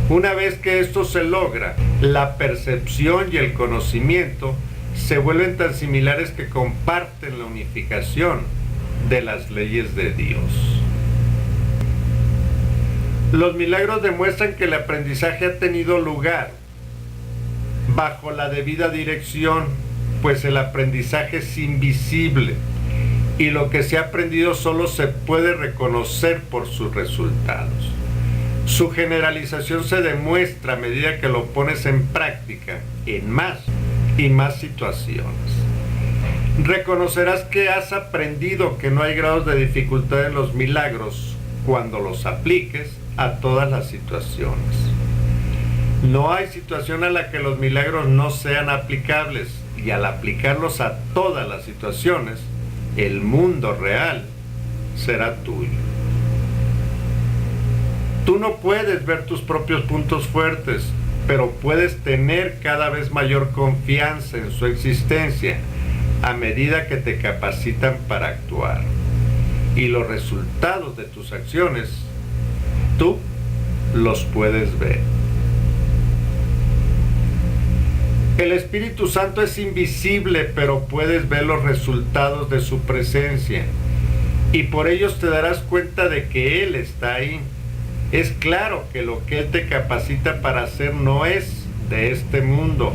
Una vez que esto se logra, la percepción y el conocimiento se vuelven tan similares que comparten la unificación de las leyes de Dios. Los milagros demuestran que el aprendizaje ha tenido lugar bajo la debida dirección, pues el aprendizaje es invisible y lo que se ha aprendido solo se puede reconocer por sus resultados. Su generalización se demuestra a medida que lo pones en práctica en más y más situaciones. Reconocerás que has aprendido que no hay grados de dificultad en los milagros cuando los apliques a todas las situaciones. No hay situación a la que los milagros no sean aplicables, y al aplicarlos a todas las situaciones, el mundo real será tuyo. Tú no puedes ver tus propios puntos fuertes, pero puedes tener cada vez mayor confianza en su existencia a medida que te capacitan para actuar. Y los resultados de tus acciones, tú los puedes ver. El Espíritu Santo es invisible, pero puedes ver los resultados de su presencia. Y por ellos te darás cuenta de que Él está ahí. Es claro que lo que Él te capacita para hacer no es de este mundo,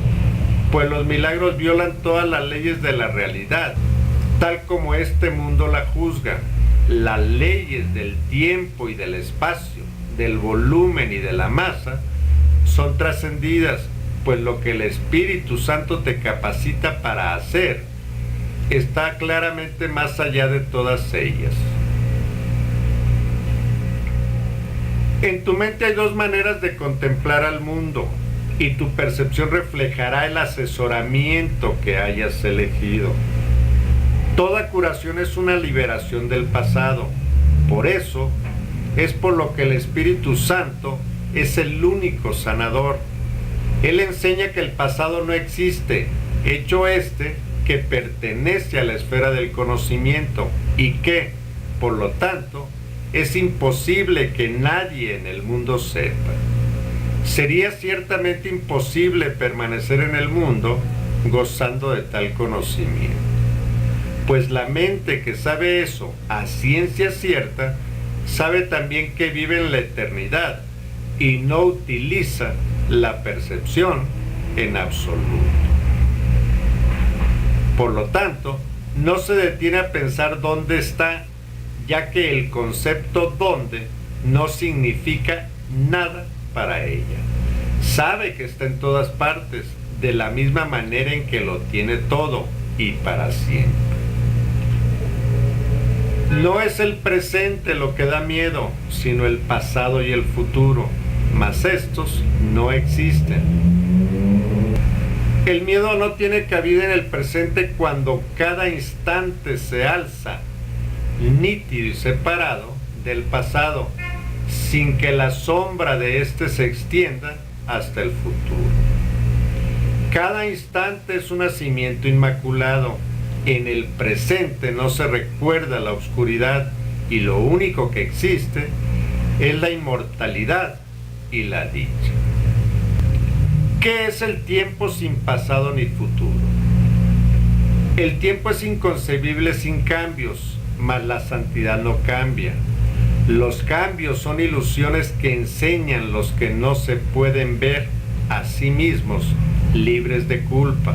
pues los milagros violan todas las leyes de la realidad, tal como este mundo la juzga. Las leyes del tiempo y del espacio, del volumen y de la masa, son trascendidas, pues lo que el Espíritu Santo te capacita para hacer está claramente más allá de todas ellas. En tu mente hay dos maneras de contemplar al mundo, y tu percepción reflejará el asesoramiento que hayas elegido. Toda curación es una liberación del pasado. Por eso es por lo que el Espíritu Santo es el único sanador. Él enseña que el pasado no existe, hecho que pertenece a la esfera del conocimiento y que, por lo tanto, es imposible que nadie en el mundo sepa. Sería ciertamente imposible permanecer en el mundo gozando de tal conocimiento, pues la mente que sabe eso a ciencia cierta sabe también que vive en la eternidad y no utiliza la percepción en absoluto. Por lo tanto, no se detiene a pensar dónde está, ya que el concepto dónde no significa nada para ella. Sabe que está en todas partes, de la misma manera en que lo tiene todo y para siempre. No es el presente lo que da miedo, sino el pasado y el futuro, mas estos no existen. El miedo no tiene cabida en el presente cuando cada instante se alza, nítido y separado del pasado, sin que la sombra de éste se extienda hasta el futuro. Cada instante es un nacimiento inmaculado. En el presente no se recuerda la oscuridad y lo único que existe es la inmortalidad y la dicha. ¿Qué es el tiempo sin pasado ni futuro? El tiempo es inconcebible sin cambios, mas la santidad no cambia. Los cambios son ilusiones que enseñan los que no se pueden ver a sí mismos libres de culpa.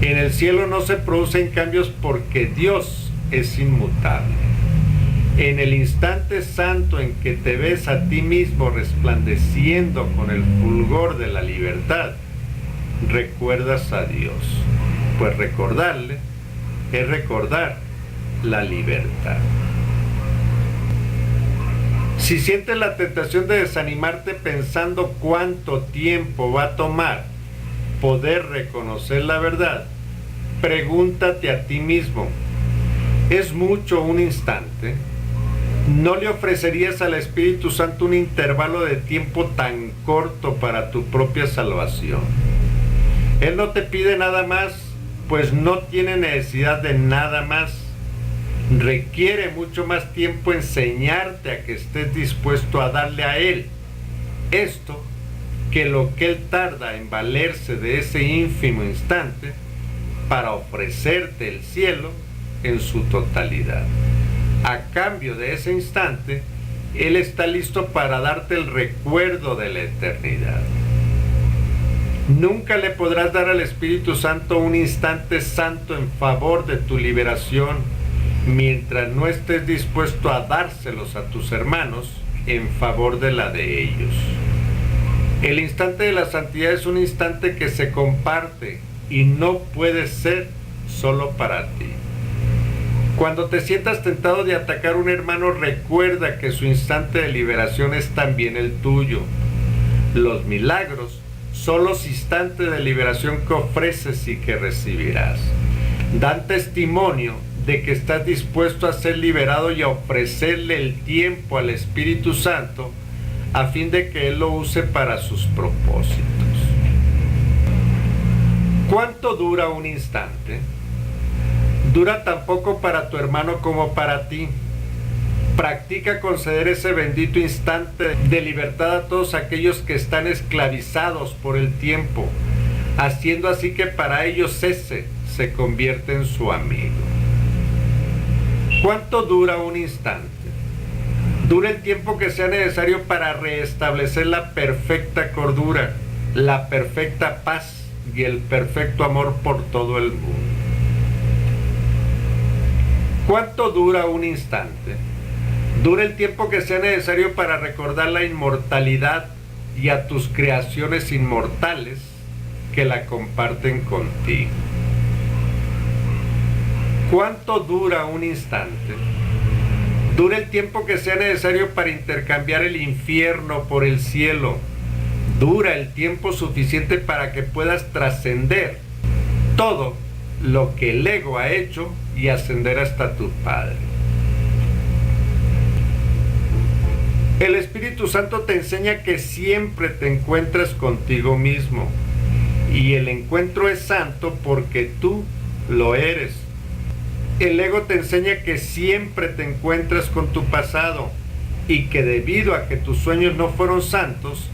En el cielo no se producen cambios porque Dios es inmutable. En el instante santo en que te ves a ti mismo resplandeciendo con el fulgor de la libertad, recuerdas a Dios, pues recordarle es recordar la libertad. Si sientes la tentación de desanimarte pensando cuánto tiempo va a tomar poder reconocer la verdad, pregúntate a ti mismo, ¿es mucho un instante? ¿No le ofrecerías al Espíritu Santo un intervalo de tiempo tan corto para tu propia salvación? Él no te pide nada más, pues no tiene necesidad de nada más. Requiere mucho más tiempo enseñarte a que estés dispuesto a darle a Él esto que lo que Él tarda en valerse de ese ínfimo instante para ofrecerte el cielo en su totalidad. A cambio de ese instante, Él está listo para darte el recuerdo de la eternidad. Nunca le podrás dar al Espíritu Santo un instante santo en favor de tu liberación, mientras no estés dispuesto a dárselos a tus hermanos en favor de la de ellos. El instante de la santidad es un instante que se comparte y no puede ser solo para ti. Cuando te sientas tentado de atacar a un hermano, recuerda que su instante de liberación es también el tuyo. Los milagros son los instantes de liberación que ofreces y que recibirás. Dan testimonio de que estás dispuesto a ser liberado y a ofrecerle el tiempo al Espíritu Santo a fin de que Él lo use para sus propósitos. ¿Cuánto dura un instante? Dura tan poco para tu hermano como para ti. Practica conceder ese bendito instante de libertad a todos aquellos que están esclavizados por el tiempo, haciendo así que para ellos ese se convierte en su amigo. ¿Cuánto dura un instante? Dura el tiempo que sea necesario para restablecer la perfecta cordura, la perfecta paz y el perfecto amor por todo el mundo. ¿Cuánto dura un instante? Dura el tiempo que sea necesario para recordar la inmortalidad y a tus creaciones inmortales que la comparten contigo. ¿Cuánto dura un instante? Dura el tiempo que sea necesario para intercambiar el infierno por el cielo. Dura el tiempo suficiente para que puedas trascender todo lo que el ego ha hecho y ascender hasta tu Padre. El Espíritu Santo te enseña que siempre te encuentras contigo mismo. Y el encuentro es santo porque tú lo eres. El ego te enseña que siempre te encuentras con tu pasado y que debido a que tus sueños no fueron santos,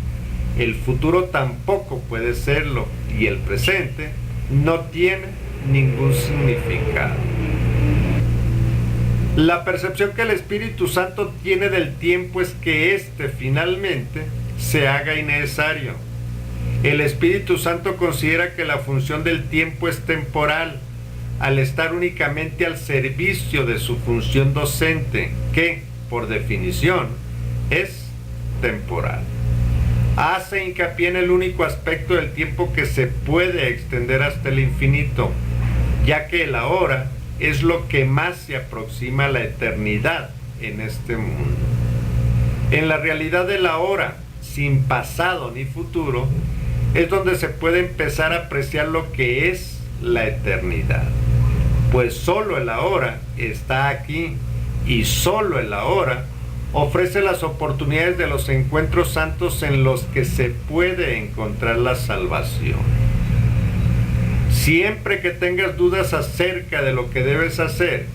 el futuro tampoco puede serlo y el presente no tiene ningún significado. La percepción que el Espíritu Santo tiene del tiempo es que éste finalmente se haga innecesario. El Espíritu Santo considera que la función del tiempo es temporal, al estar únicamente al servicio de su función docente, que, por definición, es temporal. Hace hincapié en el único aspecto del tiempo que se puede extender hasta el infinito, ya que el ahora es lo que más se aproxima a la eternidad en este mundo. En la realidad del ahora, sin pasado ni futuro, es donde se puede empezar a apreciar lo que es la eternidad. Pues solo el ahora está aquí y solo el ahora ofrece las oportunidades de los encuentros santos en los que se puede encontrar la salvación. Siempre que tengas dudas acerca de lo que debes hacer,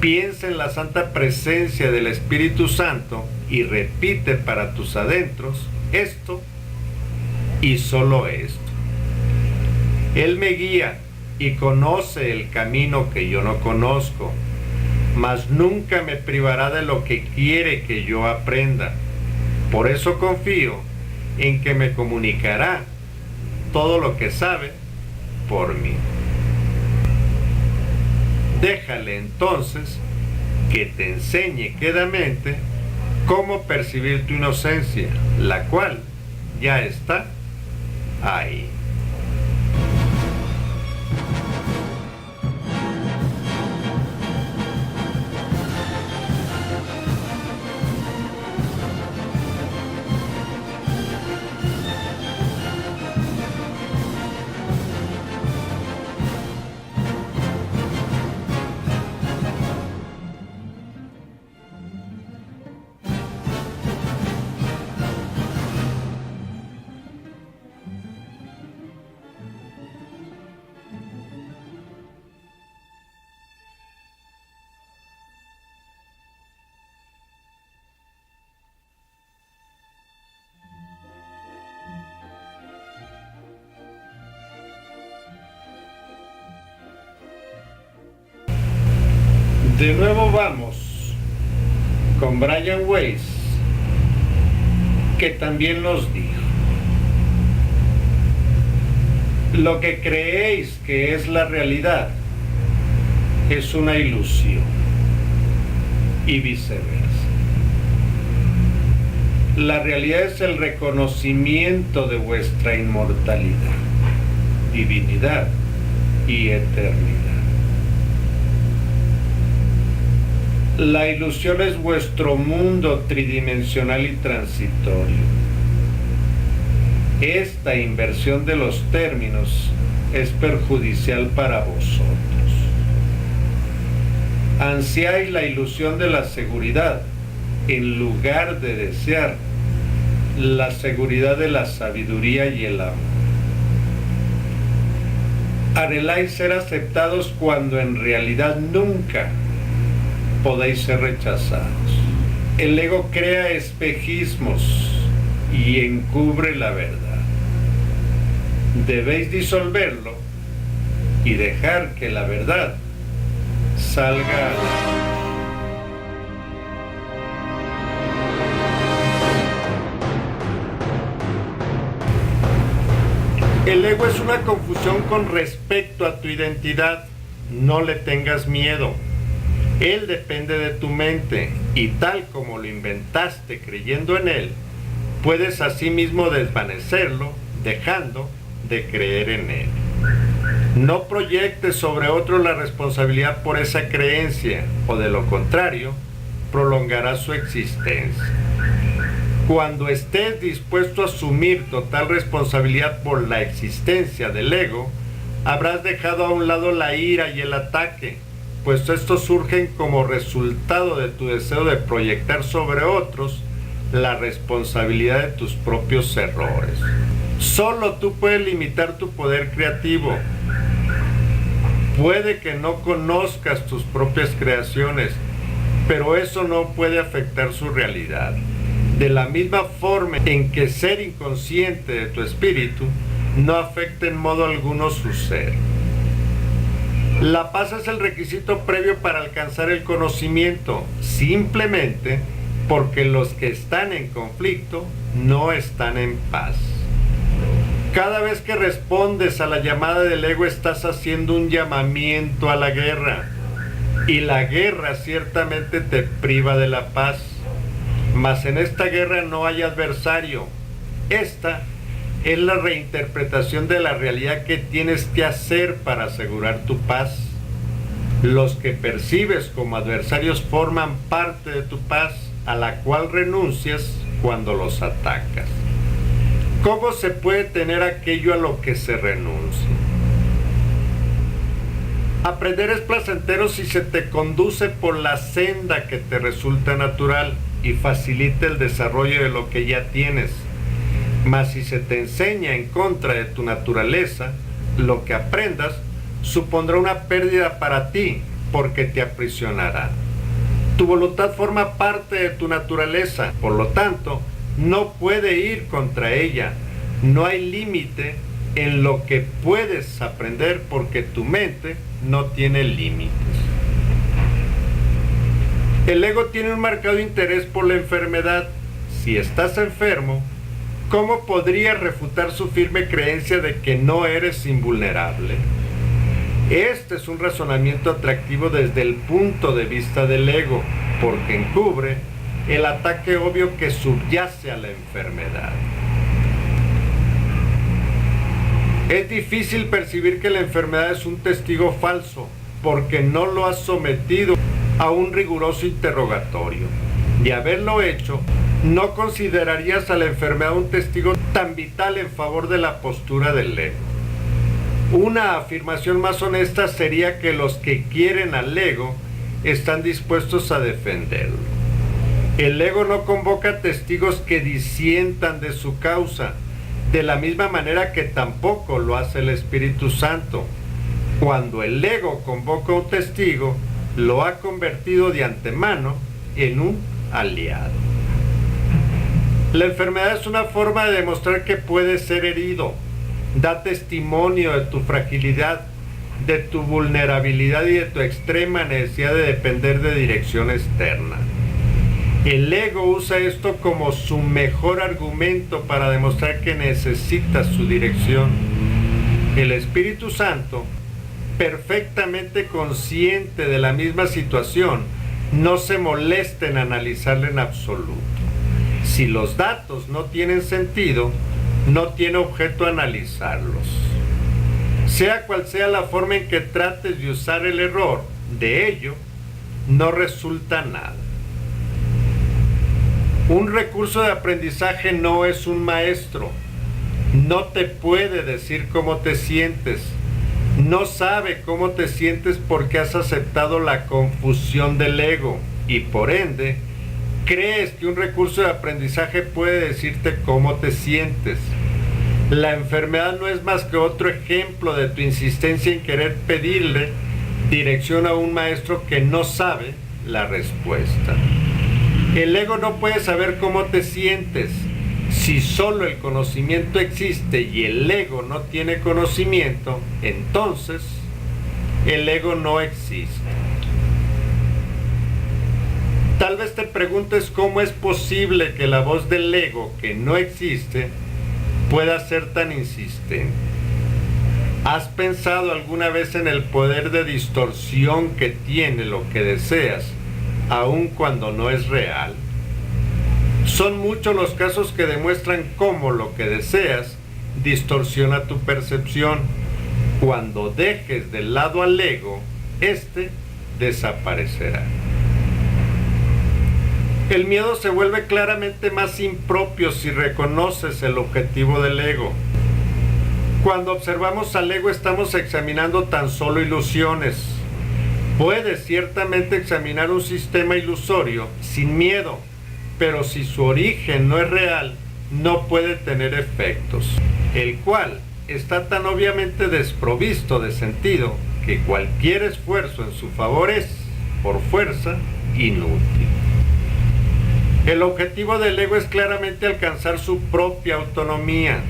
piensa en la santa presencia del Espíritu Santo y repite para tus adentros esto y solo esto. Él me guía y conoce el camino que yo no conozco, mas nunca me privará de lo que quiere que yo aprenda. Por eso confío en que me comunicará todo lo que sabe por mí. Déjale entonces que te enseñe quedamente cómo percibir tu inocencia, la cual ya está ahí. De nuevo vamos con Brian Weiss, que también nos dijo: lo que creéis que es la realidad es una ilusión, y viceversa. La realidad es el reconocimiento de vuestra inmortalidad, divinidad y eternidad. La ilusión es vuestro mundo tridimensional y transitorio. Esta inversión de los términos es perjudicial para vosotros. Ansiáis la ilusión de la seguridad en lugar de desear la seguridad de la sabiduría y el amor. Anheláis ser aceptados cuando en realidad nunca podéis ser rechazados. El ego crea espejismos y encubre la verdad. Debéis disolverlo y dejar que la verdad salga a la luz. El ego es una confusión con respecto a tu identidad. No le tengas miedo. Él depende de tu mente y tal como lo inventaste creyendo en él, puedes asimismo desvanecerlo dejando de creer en él. No proyectes sobre otro la responsabilidad por esa creencia o de lo contrario, prolongará su existencia. Cuando estés dispuesto a asumir total responsabilidad por la existencia del ego, habrás dejado a un lado la ira y el ataque, pues estos surgen como resultado de tu deseo de proyectar sobre otros la responsabilidad de tus propios errores. Solo tú puedes limitar tu poder creativo. Puede que no conozcas tus propias creaciones, pero eso no puede afectar su realidad. De la misma forma en que ser inconsciente de tu espíritu no afecta en modo alguno su ser. La paz es el requisito previo para alcanzar el conocimiento, simplemente porque los que están en conflicto no están en paz. Cada vez que respondes a la llamada del ego estás haciendo un llamamiento a la guerra, y la guerra ciertamente te priva de la paz. Mas en esta guerra no hay adversario. Esta es la reinterpretación de la realidad que tienes que hacer para asegurar tu paz. Los que percibes como adversarios forman parte de tu paz, a la cual renuncias cuando los atacas. ¿Cómo se puede tener aquello a lo que se renuncia? Aprender es placentero si se te conduce por la senda que te resulta natural y facilita el desarrollo de lo que ya tienes. Mas si se te enseña en contra de tu naturaleza, lo que aprendas supondrá una pérdida para ti, porque te aprisionará. Tu voluntad forma parte de tu naturaleza, por lo tanto, no puede ir contra ella. No hay límite en lo que puedes aprender porque tu mente no tiene límites. El ego tiene un marcado interés por la enfermedad. Si estás enfermo, ¿cómo podrías refutar su firme creencia de que no eres invulnerable? Este es un razonamiento atractivo desde el punto de vista del ego, porque encubre el ataque obvio que subyace a la enfermedad. Es difícil percibir que la enfermedad es un testigo falso, porque no lo has sometido a un riguroso interrogatorio. De haberlo hecho, no considerarías a la enfermedad un testigo tan vital en favor de la postura del ego. Una afirmación más honesta sería que los que quieren al ego están dispuestos a defenderlo. El ego no convoca testigos que disientan de su causa, de la misma manera que tampoco lo hace el Espíritu Santo. Cuando el ego convoca a un testigo, lo ha convertido de antemano en un aliado. La enfermedad es una forma de demostrar que puedes ser herido. Da testimonio de tu fragilidad, de tu vulnerabilidad y de tu extrema necesidad de depender de dirección externa. El ego usa esto como su mejor argumento para demostrar que necesitas su dirección. El Espíritu Santo, perfectamente consciente de la misma situación, no se molesta en analizarla en absoluto. Si los datos no tienen sentido, no tiene objeto analizarlos. Sea cual sea la forma en que trates de usar el error, de ello no resulta nada. Un recurso de aprendizaje no es un maestro. No te puede decir cómo te sientes. No sabe cómo te sientes porque has aceptado la confusión del ego y por ende crees que un recurso de aprendizaje puede decirte cómo te sientes. La enfermedad no es más que otro ejemplo de tu insistencia en querer pedirle dirección a un maestro que no sabe la respuesta. El ego no puede saber cómo te sientes. Si solo el conocimiento existe y el ego no tiene conocimiento, entonces el ego no existe. Tal vez te preguntes cómo es posible que la voz del ego, que no existe, pueda ser tan insistente. ¿Has pensado alguna vez en el poder de distorsión que tiene lo que deseas, aun cuando no es real? Son muchos los casos que demuestran cómo lo que deseas distorsiona tu percepción. Cuando dejes de lado al ego, este desaparecerá. El miedo se vuelve claramente más impropio si reconoces el objetivo del ego. Cuando observamos al ego estamos examinando tan solo ilusiones. Puedes ciertamente examinar un sistema ilusorio sin miedo, pero si su origen no es real, no puede tener efectos, el cual está tan obviamente desprovisto de sentido que cualquier esfuerzo en su favor es, por fuerza, inútil. El objetivo del ego es claramente alcanzar su propia autonomía.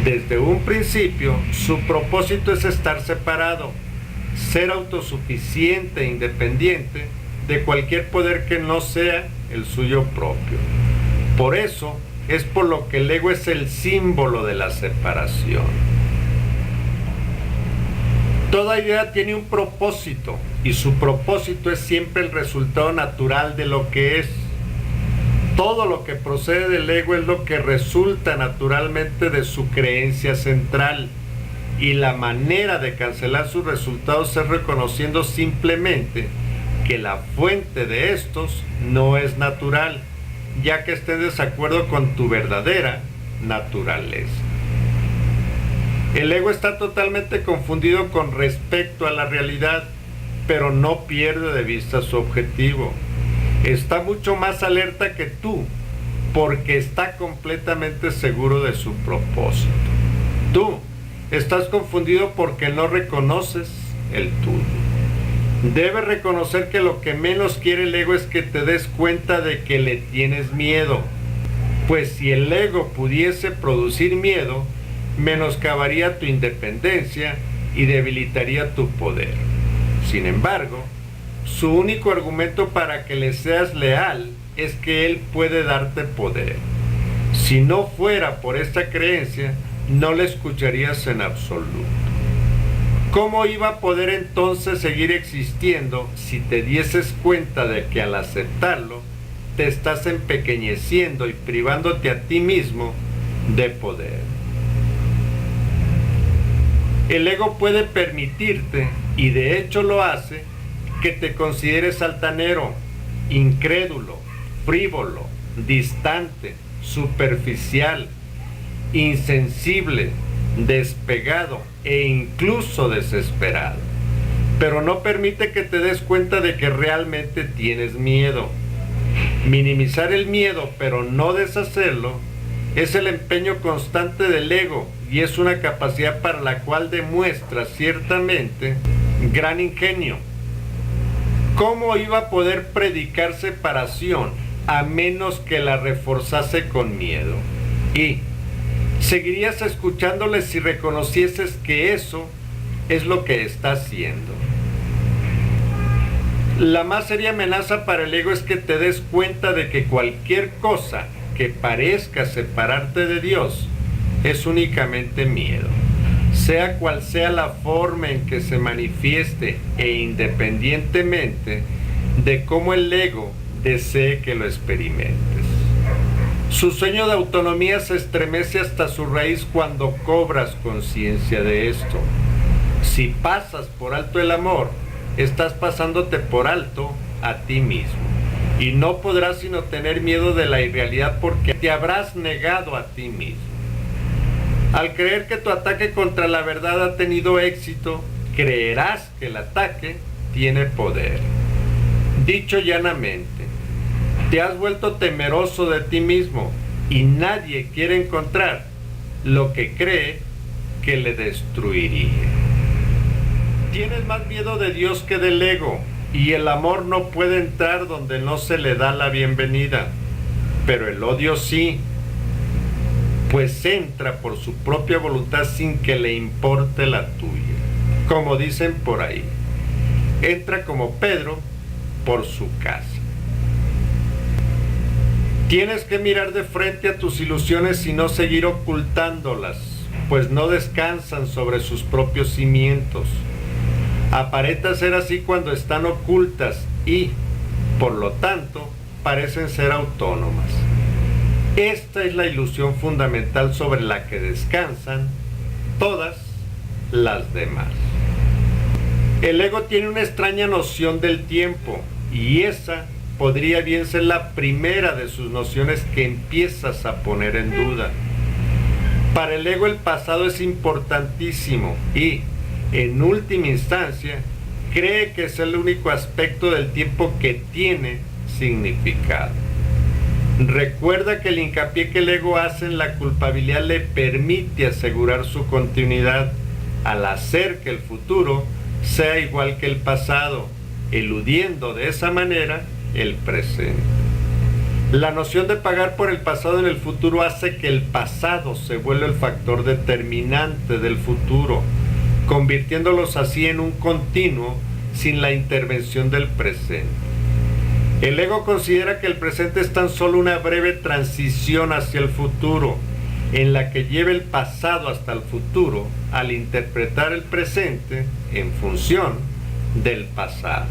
Desde un principio, su propósito es estar separado, ser autosuficiente e independiente de cualquier poder que no sea el suyo propio. Por eso es por lo que el ego es el símbolo de la separación. Toda idea tiene un propósito y su propósito es siempre el resultado natural de lo que es. Todo lo que procede del ego es lo que resulta naturalmente de su creencia central, y la manera de cancelar sus resultados es reconociendo simplemente que la fuente de estos no es natural, ya que esté en desacuerdo con tu verdadera naturaleza. El ego está totalmente confundido con respecto a la realidad, pero no pierde de vista su objetivo. Está mucho más alerta que tú, porque está completamente seguro de su propósito. Tú estás confundido porque no reconoces el tuyo. Debes reconocer que lo que menos quiere el ego es que te des cuenta de que le tienes miedo, pues si el ego pudiese producir miedo, menoscabaría tu independencia y debilitaría tu poder. Sin embargo, su único argumento para que le seas leal es que él puede darte poder. Si no fuera por esta creencia, no le escucharías en absoluto. ¿Cómo iba a poder entonces seguir existiendo si te dieses cuenta de que al aceptarlo te estás empequeñeciendo y privándote a ti mismo de poder? El ego puede permitirte, y de hecho lo hace, que te consideres altanero, incrédulo, frívolo, distante, superficial, insensible, despegado e incluso desesperado. Pero no permite que te des cuenta de que realmente tienes miedo. Minimizar el miedo, pero no deshacerlo, es el empeño constante del ego y es una capacidad para la cual demuestra ciertamente gran ingenio. ¿Cómo iba a poder predicar separación a menos que la reforzase con miedo? Y seguirías escuchándole si reconocieses que eso es lo que está haciendo. La más seria amenaza para el ego es que te des cuenta de que cualquier cosa que parezca separarte de Dios es únicamente miedo, sea cual sea la forma en que se manifieste e independientemente de cómo el ego desee que lo experimentes. Su sueño de autonomía se estremece hasta su raíz cuando cobras conciencia de esto. Si pasas por alto el amor, estás pasándote por alto a ti mismo. Y no podrás sino tener miedo de la irrealidad porque te habrás negado a ti mismo. Al creer que tu ataque contra la verdad ha tenido éxito, creerás que el ataque tiene poder. Dicho llanamente, te has vuelto temeroso de ti mismo y nadie quiere encontrar lo que cree que le destruiría. Tienes más miedo de Dios que del ego y el amor no puede entrar donde no se le da la bienvenida, pero el odio sí, pues entra por su propia voluntad sin que le importe la tuya. Como dicen por ahí, entra como Pedro por su casa. Tienes que mirar de frente a tus ilusiones y no seguir ocultándolas, pues no descansan sobre sus propios cimientos. Aparenta ser así cuando están ocultas y, por lo tanto, parecen ser autónomas. Esta es la ilusión fundamental sobre la que descansan todas las demás. El ego tiene una extraña noción del tiempo y esa podría bien ser la primera de sus nociones que empiezas a poner en duda. Para el ego el pasado es importantísimo y, en última instancia, cree que es el único aspecto del tiempo que tiene significado. Recuerda que el hincapié que el ego hace en la culpabilidad le permite asegurar su continuidad al hacer que el futuro sea igual que el pasado, eludiendo de esa manera el presente. La noción de pagar por el pasado en el futuro hace que el pasado se vuelva el factor determinante del futuro, convirtiéndolos así en un continuo sin la intervención del presente. El ego considera que el presente es tan solo una breve transición hacia el futuro, en la que lleva el pasado hasta el futuro al interpretar el presente en función del pasado.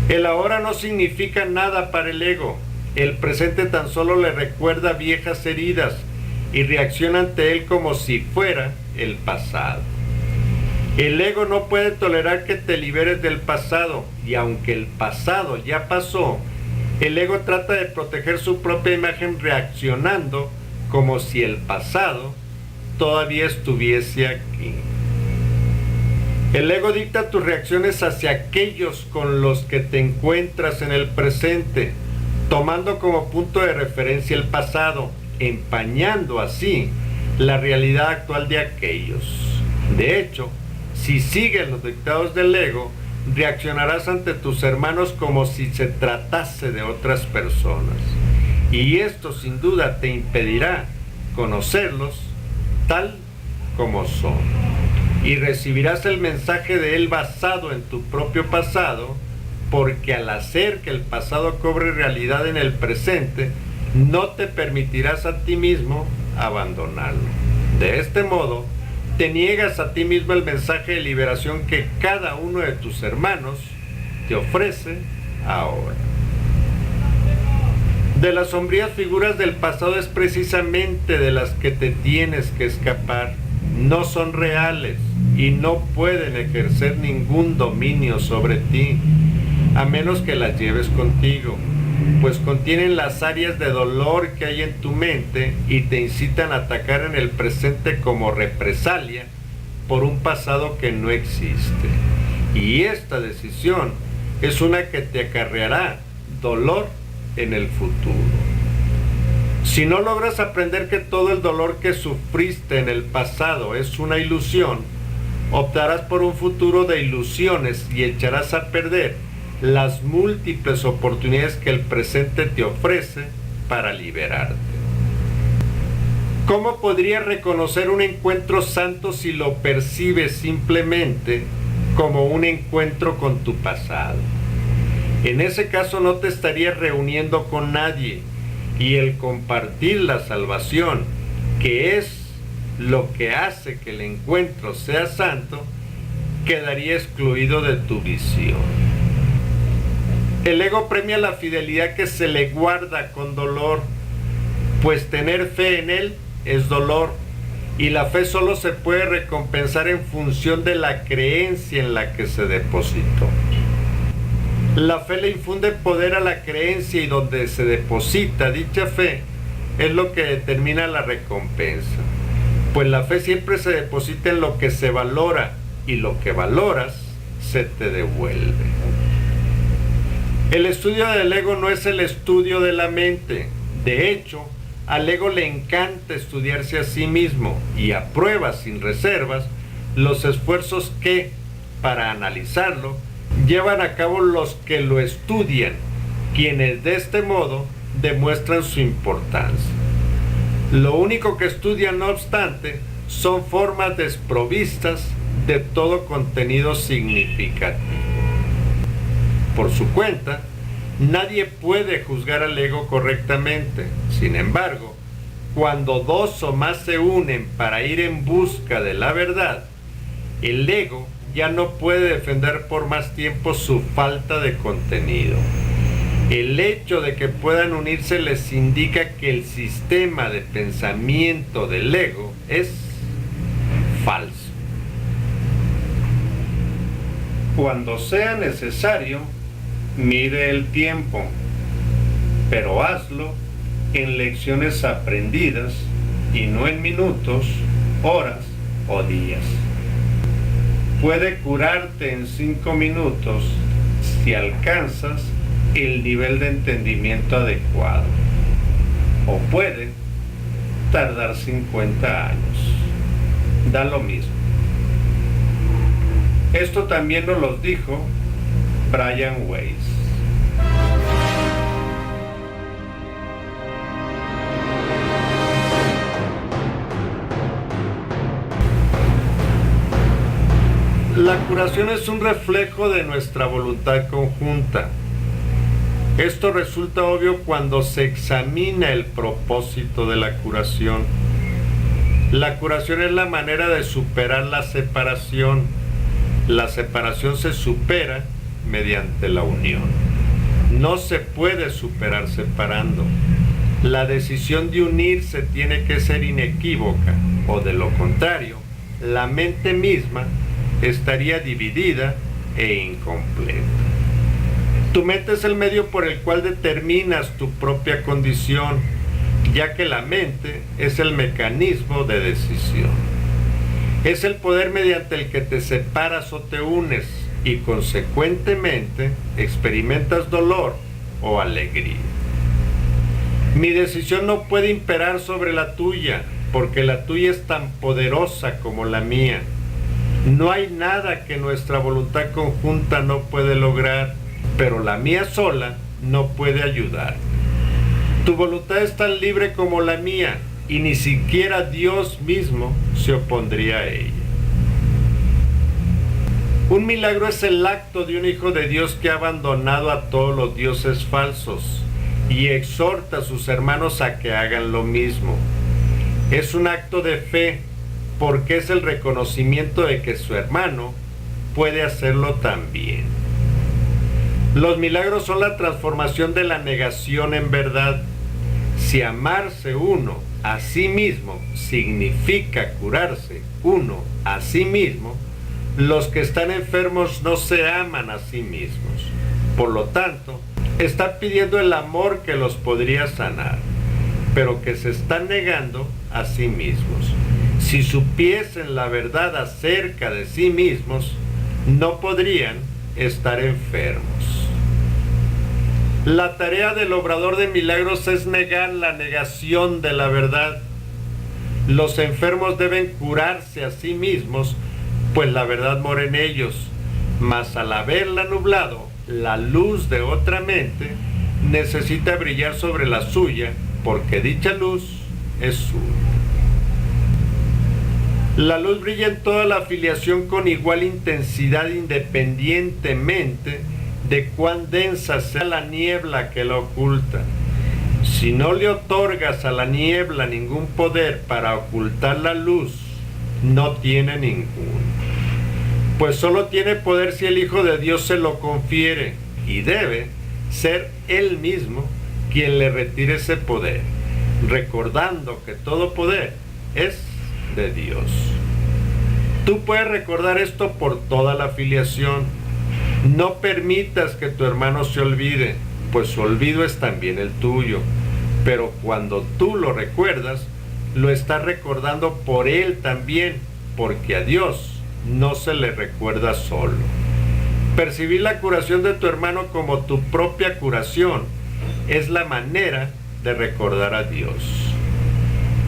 El ahora no significa nada para el ego. El presente tan solo le recuerda viejas heridas y reacciona ante él como si fuera el pasado. El ego no puede tolerar que te liberes del pasado y aunque el pasado ya pasó, el ego trata de proteger su propia imagen reaccionando como si el pasado todavía estuviese aquí. El ego dicta tus reacciones hacia aquellos con los que te encuentras en el presente, tomando como punto de referencia el pasado, empañando así la realidad actual de aquellos. De hecho, si sigues los dictados del ego, reaccionarás ante tus hermanos como si se tratase de otras personas. Y esto sin duda te impedirá conocerlos tal como son. Y recibirás el mensaje de él basado en tu propio pasado, porque al hacer que el pasado cobre realidad en el presente, no te permitirás a ti mismo abandonarlo. De este modo, te niegas a ti mismo el mensaje de liberación que cada uno de tus hermanos te ofrece ahora. De las sombrías figuras del pasado es precisamente de las que te tienes que escapar. No son reales y no pueden ejercer ningún dominio sobre ti, a menos que las lleves contigo, pues contienen las áreas de dolor que hay en tu mente y te incitan a atacar en el presente como represalia por un pasado que no existe. Y esta decisión es una que te acarreará dolor en el futuro. Si no logras aprender que todo el dolor que sufriste en el pasado es una ilusión, optarás por un futuro de ilusiones y echarás a perder las múltiples oportunidades que el presente te ofrece para liberarte. ¿Cómo podrías reconocer un encuentro santo si lo percibes simplemente como un encuentro con tu pasado? En ese caso no te estarías reuniendo con nadie y el compartir la salvación, que es lo que hace que el encuentro sea santo, quedaría excluido de tu visión. El ego premia la fidelidad que se le guarda con dolor, pues tener fe en Él es dolor, y la fe solo se puede recompensar en función de la creencia en la que se depositó. La fe le infunde poder a la creencia, y donde se deposita dicha fe es lo que determina la recompensa. Pues la fe siempre se deposita en lo que se valora, y lo que valoras se te devuelve. El estudio del ego no es el estudio de la mente. De hecho, al ego le encanta estudiarse a sí mismo y aprueba sin reservas los esfuerzos que, para analizarlo, llevan a cabo los que lo estudian, quienes de este modo demuestran su importancia. Lo único que estudian, no obstante, son formas desprovistas de todo contenido significativo. Por su cuenta, nadie puede juzgar al ego correctamente. Sin embargo, cuando dos o más se unen para ir en busca de la verdad, el ego ya no puede defender por más tiempo su falta de contenido. El hecho de que puedan unirse les indica que el sistema de pensamiento del ego es falso. Cuando sea necesario, mide el tiempo, pero hazlo en lecciones aprendidas y no en minutos, horas o días. Puede curarte en 5 minutos si alcanzas el nivel de entendimiento adecuado, o puede tardar 50 años. Da lo mismo. Esto también nos lo dijo Brian Weiss. La curación es un reflejo de nuestra voluntad conjunta. Esto resulta obvio cuando se examina el propósito de la curación. La curación es la manera de superar la separación. La separación se supera mediante la unión. No se puede superar separando. La decisión de unirse tiene que ser inequívoca, o de lo contrario, la mente misma estaría dividida e incompleta. Tu mente es el medio por el cual determinas tu propia condición, ya que la mente es el mecanismo de decisión. Es el poder mediante el que te separas o te unes, y consecuentemente experimentas dolor o alegría. Mi decisión no puede imperar sobre la tuya, porque la tuya es tan poderosa como la mía. No hay nada que nuestra voluntad conjunta no puede lograr, pero la mía sola no puede ayudar. Tu voluntad es tan libre como la mía, y ni siquiera Dios mismo se opondría a ella. Un milagro es el acto de un hijo de Dios que ha abandonado a todos los dioses falsos y exhorta a sus hermanos a que hagan lo mismo. Es un acto de fe, porque es el reconocimiento de que su hermano puede hacerlo también. Los milagros son la transformación de la negación en verdad. Si amarse uno a sí mismo significa curarse uno a sí mismo, los que están enfermos no se aman a sí mismos. Por lo tanto, están pidiendo el amor que los podría sanar, pero que se están negando a sí mismos. Si supiesen la verdad acerca de sí mismos, no podrían estar enfermos. La tarea del obrador de milagros es negar la negación de la verdad. Los enfermos deben curarse a sí mismos, pues la verdad mora en ellos, mas al haberla nublado, la luz de otra mente necesita brillar sobre la suya, porque dicha luz es suya. La luz brilla en toda la afiliación con igual intensidad, independientemente de cuán densa sea la niebla que la oculta. Si no le otorgas a la niebla ningún poder para ocultar la luz, no tiene ninguno. Pues solo tiene poder si el Hijo de Dios se lo confiere, y debe ser Él mismo quien le retire ese poder. recordando que todo poder es de Dios. Tú puedes recordar esto por toda la filiación. No permitas que tu hermano se olvide, pues su olvido es también el tuyo. Pero cuando tú lo recuerdas, lo estás recordando por él también, porque a Dios no se le recuerda solo. Percibir la curación de tu hermano como tu propia curación es la manera de recordar a Dios.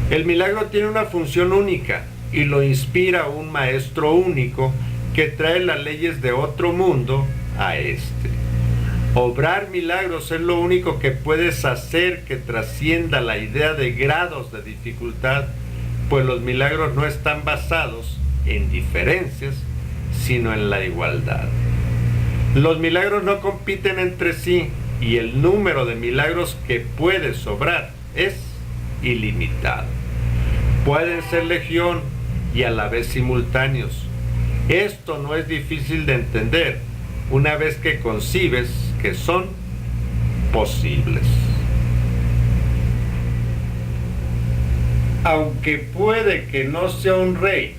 El milagro tiene una función única y lo inspira un maestro único que trae las leyes de otro mundo a este. Obrar milagros es lo único que puedes hacer que trascienda la idea de grados de dificultad, pues los milagros no están basados en diferencias, sino en la igualdad. Los milagros no compiten entre sí y el número de milagros que puedes obrar es ilimitado. Pueden ser legión y a la vez simultáneos. Esto no es difícil de entender una vez que concibes que son posibles. Aunque puede que no sea un rey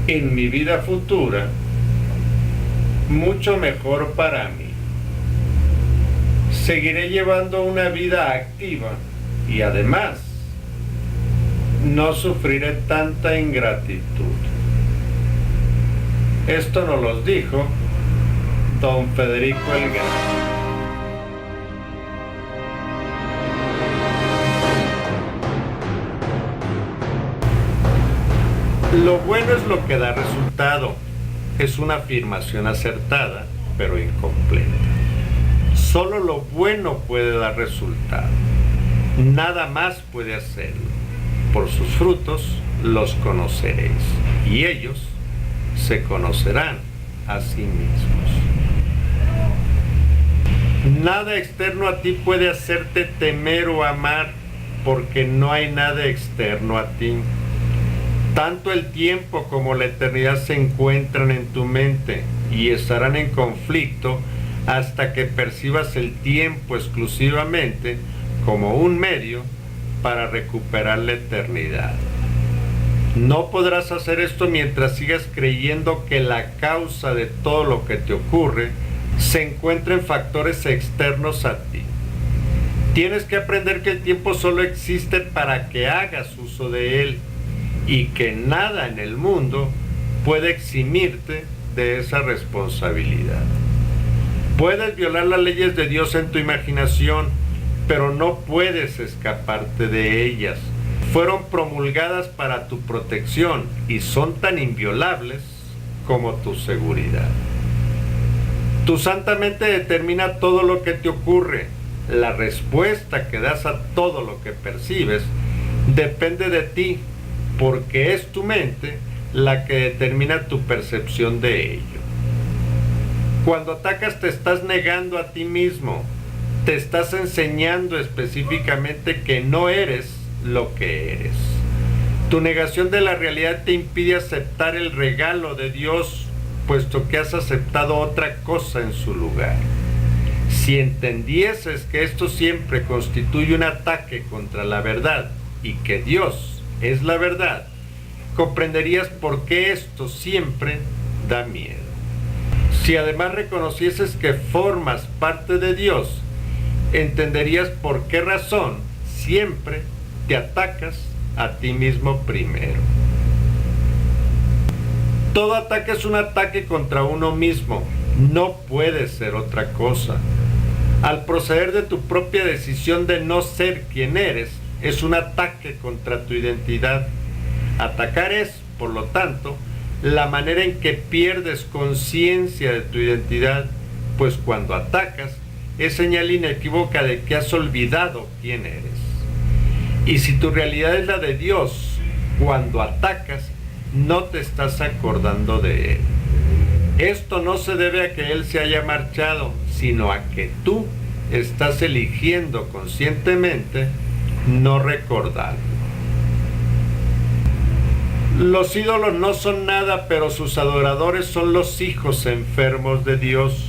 en mi vida futura, mucho mejor para mí. Seguiré llevando una vida activa y además no sufriré tanta ingratitud. Esto nos lo dijo don Federico el Grande. Lo bueno es lo que da resultado. Es una afirmación acertada, pero incompleta. Solo lo bueno puede dar resultado. Nada más puede hacerlo. Por sus frutos los conoceréis, y ellos se conocerán a sí mismos. Nada externo a ti puede hacerte temer o amar, porque no hay nada externo a ti. Tanto el tiempo como la eternidad se encuentran en tu mente y estarán en conflicto hasta que percibas el tiempo exclusivamente como un medio para recuperar la eternidad. No podrás hacer esto mientras sigas creyendo que la causa de todo lo que te ocurre se encuentra en factores externos a ti. Tienes que aprender que el tiempo solo existe para que hagas uso de él y que nada en el mundo puede eximirte de esa responsabilidad. Puedes violar las leyes de Dios en tu imaginación, pero no puedes escaparte de ellas. Fueron promulgadas para tu protección y son tan inviolables como tu seguridad. Tu santa mente determina todo lo que te ocurre. La respuesta que das a todo lo que percibes depende de ti, porque es tu mente la que determina tu percepción de ello. Cuando atacas te estás negando a ti mismo, te estás enseñando específicamente que no eres lo que eres. Tu negación de la realidad te impide aceptar el regalo de Dios, puesto que has aceptado otra cosa en su lugar. Si entendieses que esto siempre constituye un ataque contra la verdad y que Dios es la verdad, comprenderías por qué esto siempre da miedo. Si además reconocieses que formas parte de Dios, entenderías por qué razón siempre te atacas a ti mismo primero. Todo ataque es un ataque contra uno mismo, no puede ser otra cosa. Al proceder de tu propia decisión de no ser quien eres, es un ataque contra tu identidad. Atacar es, por lo tanto, la manera en que pierdes conciencia de tu identidad, pues cuando atacas es señal inequívoca de que has olvidado quién eres. Y si tu realidad es la de Dios, cuando atacas no te estás acordando de Él. Esto no se debe a que Él se haya marchado, sino a que tú estás eligiendo conscientemente no recordarlo. Los ídolos no son nada, pero sus adoradores son los hijos enfermos de Dios.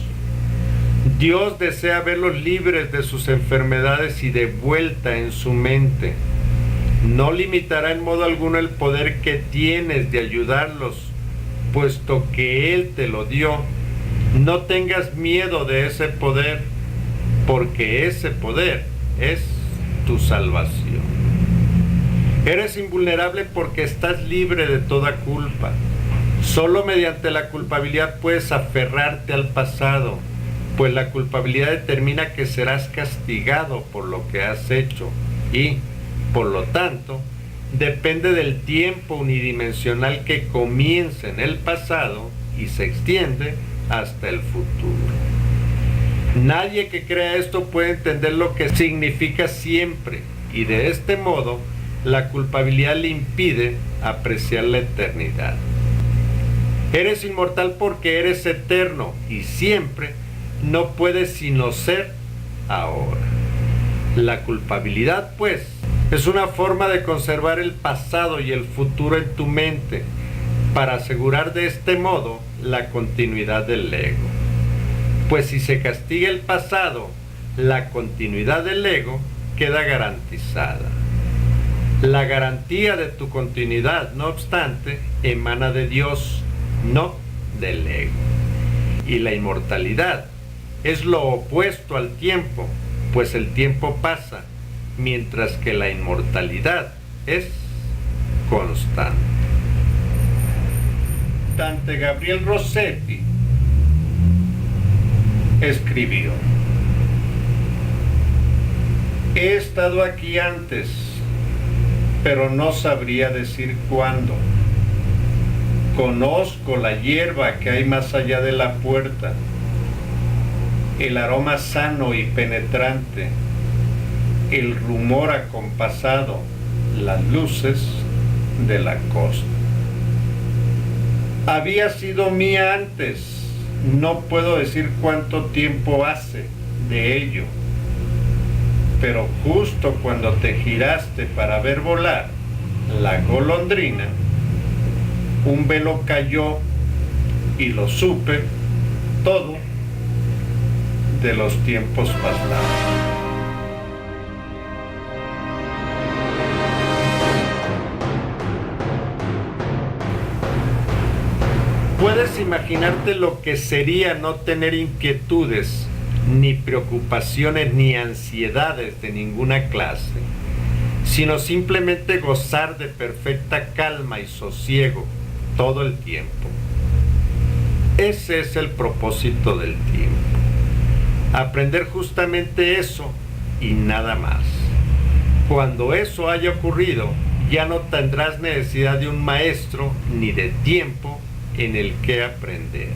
Dios desea verlos libres de sus enfermedades y de vuelta en su mente. No limitará en modo alguno el poder que tienes de ayudarlos, puesto que Él te lo dio. No tengas miedo de ese poder, porque ese poder es tu salvación. Eres invulnerable porque estás libre de toda culpa. Solo mediante la culpabilidad puedes aferrarte al pasado, pues la culpabilidad determina que serás castigado por lo que has hecho y, por lo tanto, depende del tiempo unidimensional que comienza en el pasado y se extiende hasta el futuro. Nadie que crea esto puede entender lo que significa siempre, y de este modo la culpabilidad le impide apreciar la eternidad. Eres inmortal porque eres eterno y siempre no puedes sino ser ahora. La culpabilidad, pues, es una forma de conservar el pasado y el futuro en tu mente para asegurar de este modo la continuidad del ego. Pues si se castiga el pasado, la continuidad del ego queda garantizada. La garantía de tu continuidad, no obstante, emana de Dios, no del ego. Y la inmortalidad es lo opuesto al tiempo, pues el tiempo pasa, mientras que la inmortalidad es constante. Dante Gabriel Rossetti escribió: he estado aquí antes, pero no sabría decir cuándo. Conozco la hierba que hay más allá de la puerta, el aroma sano y penetrante, el rumor acompasado, las luces de la costa. Había sido mía antes, no puedo decir cuánto tiempo hace de ello, pero justo cuando te giraste para ver volar la golondrina, un velo cayó y lo supe todo de los tiempos pasados. Puedes imaginarte lo que sería no tener inquietudes, ni preocupaciones, ni ansiedades de ninguna clase, sino simplemente gozar de perfecta calma y sosiego todo el tiempo. Ese es el propósito del tiempo. Aprender justamente eso y nada más. Cuando eso haya ocurrido, ya no tendrás necesidad de un maestro ni de tiempo en el que aprender.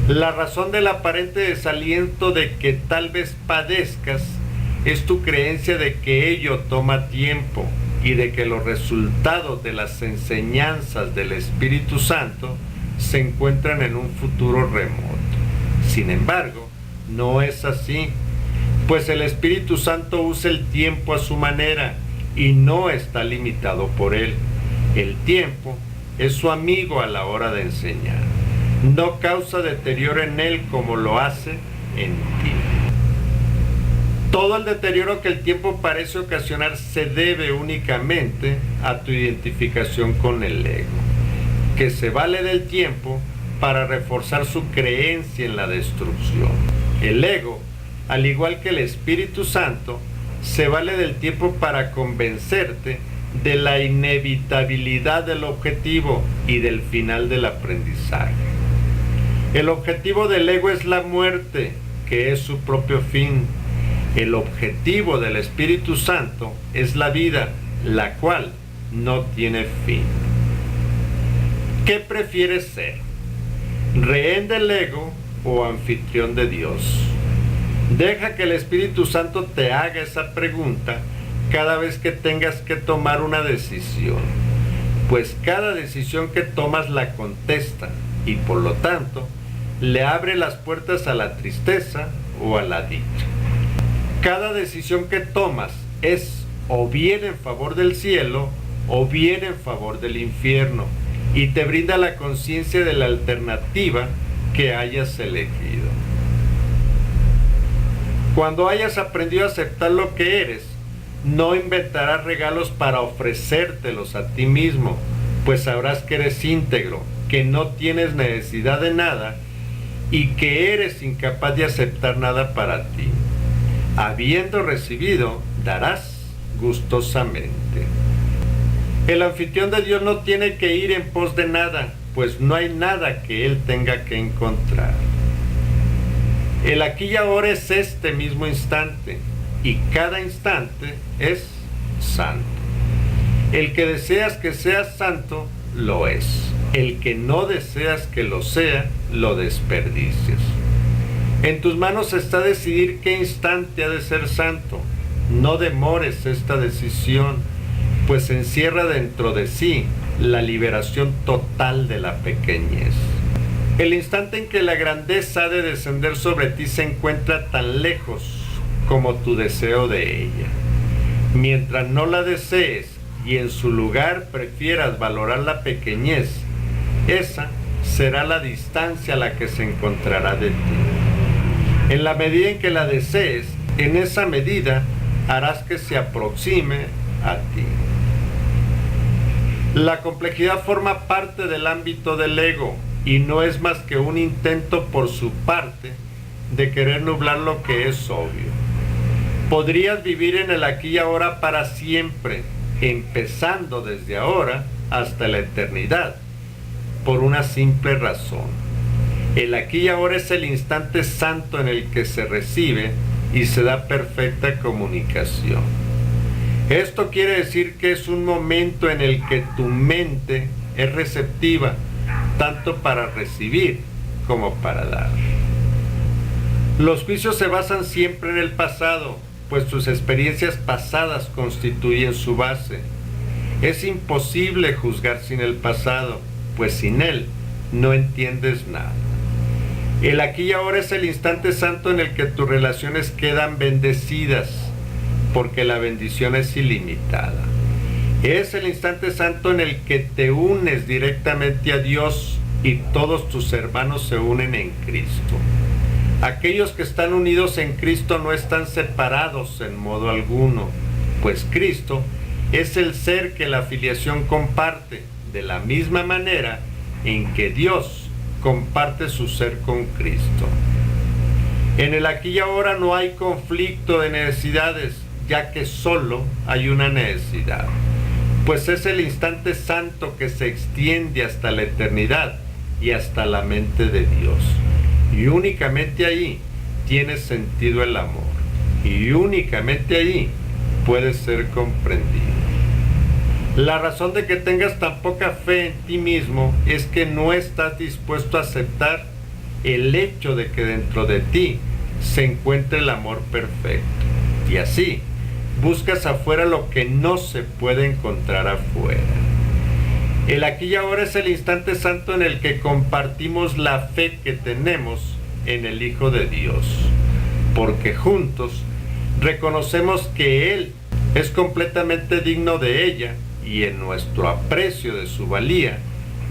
La razón del aparente desaliento de que tal vez padezcas es tu creencia de que ello toma tiempo y de que los resultados de las enseñanzas del Espíritu Santo se encuentran en un futuro remoto. Sin embargo, no es así, pues el Espíritu Santo usa el tiempo a su manera y no está limitado por él. El tiempo es su amigo a la hora de enseñar. No causa deterioro en él como lo hace en ti. Todo el deterioro que el tiempo parece ocasionar se debe únicamente a tu identificación con el ego, que se vale del tiempo para reforzar su creencia en la destrucción. El ego, al igual que el Espíritu Santo, se vale del tiempo para convencerte de la inevitabilidad del objetivo y del final del aprendizaje. El objetivo del ego es la muerte, que es su propio fin. El objetivo del Espíritu Santo es la vida, la cual no tiene fin. ¿Qué prefieres ser? ¿Rehén del ego o anfitrión de Dios? Deja que el Espíritu Santo te haga esa pregunta cada vez que tengas que tomar una decisión, pues cada decisión que tomas la contesta y por lo tanto le abre las puertas a la tristeza o a la dicha. Cada decisión que tomas es o bien en favor del cielo o bien en favor del infierno y te brinda la conciencia de la alternativa que hayas elegido. Cuando hayas aprendido a aceptar lo que eres, no inventarás regalos para ofrecértelos a ti mismo, pues sabrás que eres íntegro, que no tienes necesidad de nada y que eres incapaz de aceptar nada para ti. Habiendo recibido, darás gustosamente. El anfitrión de Dios no tiene que ir en pos de nada, pues no hay nada que él tenga que encontrar. El aquí y ahora es este mismo instante, y cada instante es santo. El que deseas que sea santo, lo es. El que no deseas que lo sea, lo desperdicias. En tus manos está decidir qué instante ha de ser santo. No demores esta decisión, pues encierra dentro de sí la liberación total de la pequeñez. El instante en que la grandeza ha de descender sobre ti se encuentra tan lejos como tu deseo de ella. Mientras no la desees y en su lugar prefieras valorar la pequeñez, esa será la distancia a la que se encontrará de ti. En la medida en que la desees, en esa medida harás que se aproxime a ti. La complejidad forma parte del ámbito del ego y no es más que un intento por su parte de querer nublar lo que es obvio. Podrías vivir en el aquí y ahora para siempre, empezando desde ahora hasta la eternidad, por una simple razón. El aquí y ahora es el instante santo en el que se recibe y se da perfecta comunicación. Esto quiere decir que es un momento en el que tu mente es receptiva, tanto para recibir como para dar. Los juicios se basan siempre en el pasado, pues tus experiencias pasadas constituyen su base. Es imposible juzgar sin el pasado, pues sin él no entiendes nada. El aquí y ahora es el instante santo en el que tus relaciones quedan bendecidas, porque la bendición es ilimitada. Es el instante santo en el que te unes directamente a Dios y todos tus hermanos se unen en Cristo. Aquellos que están unidos en Cristo no están separados en modo alguno, pues Cristo es el ser que la filiación comparte, de la misma manera en que Dios comparte su ser con Cristo. En el aquí y ahora no hay conflicto de necesidades, ya que solo hay una necesidad, pues es el instante santo que se extiende hasta la eternidad y hasta la mente de Dios. Y únicamente allí tiene sentido el amor, y únicamente allí puede ser comprendido. La razón de que tengas tan poca fe en ti mismo es que no estás dispuesto a aceptar el hecho de que dentro de ti se encuentra el amor perfecto. Y así, buscas afuera lo que no se puede encontrar afuera. El aquí y ahora es el instante santo en el que compartimos la fe que tenemos en el Hijo de Dios, porque juntos reconocemos que Él es completamente digno de ella y en nuestro aprecio de su valía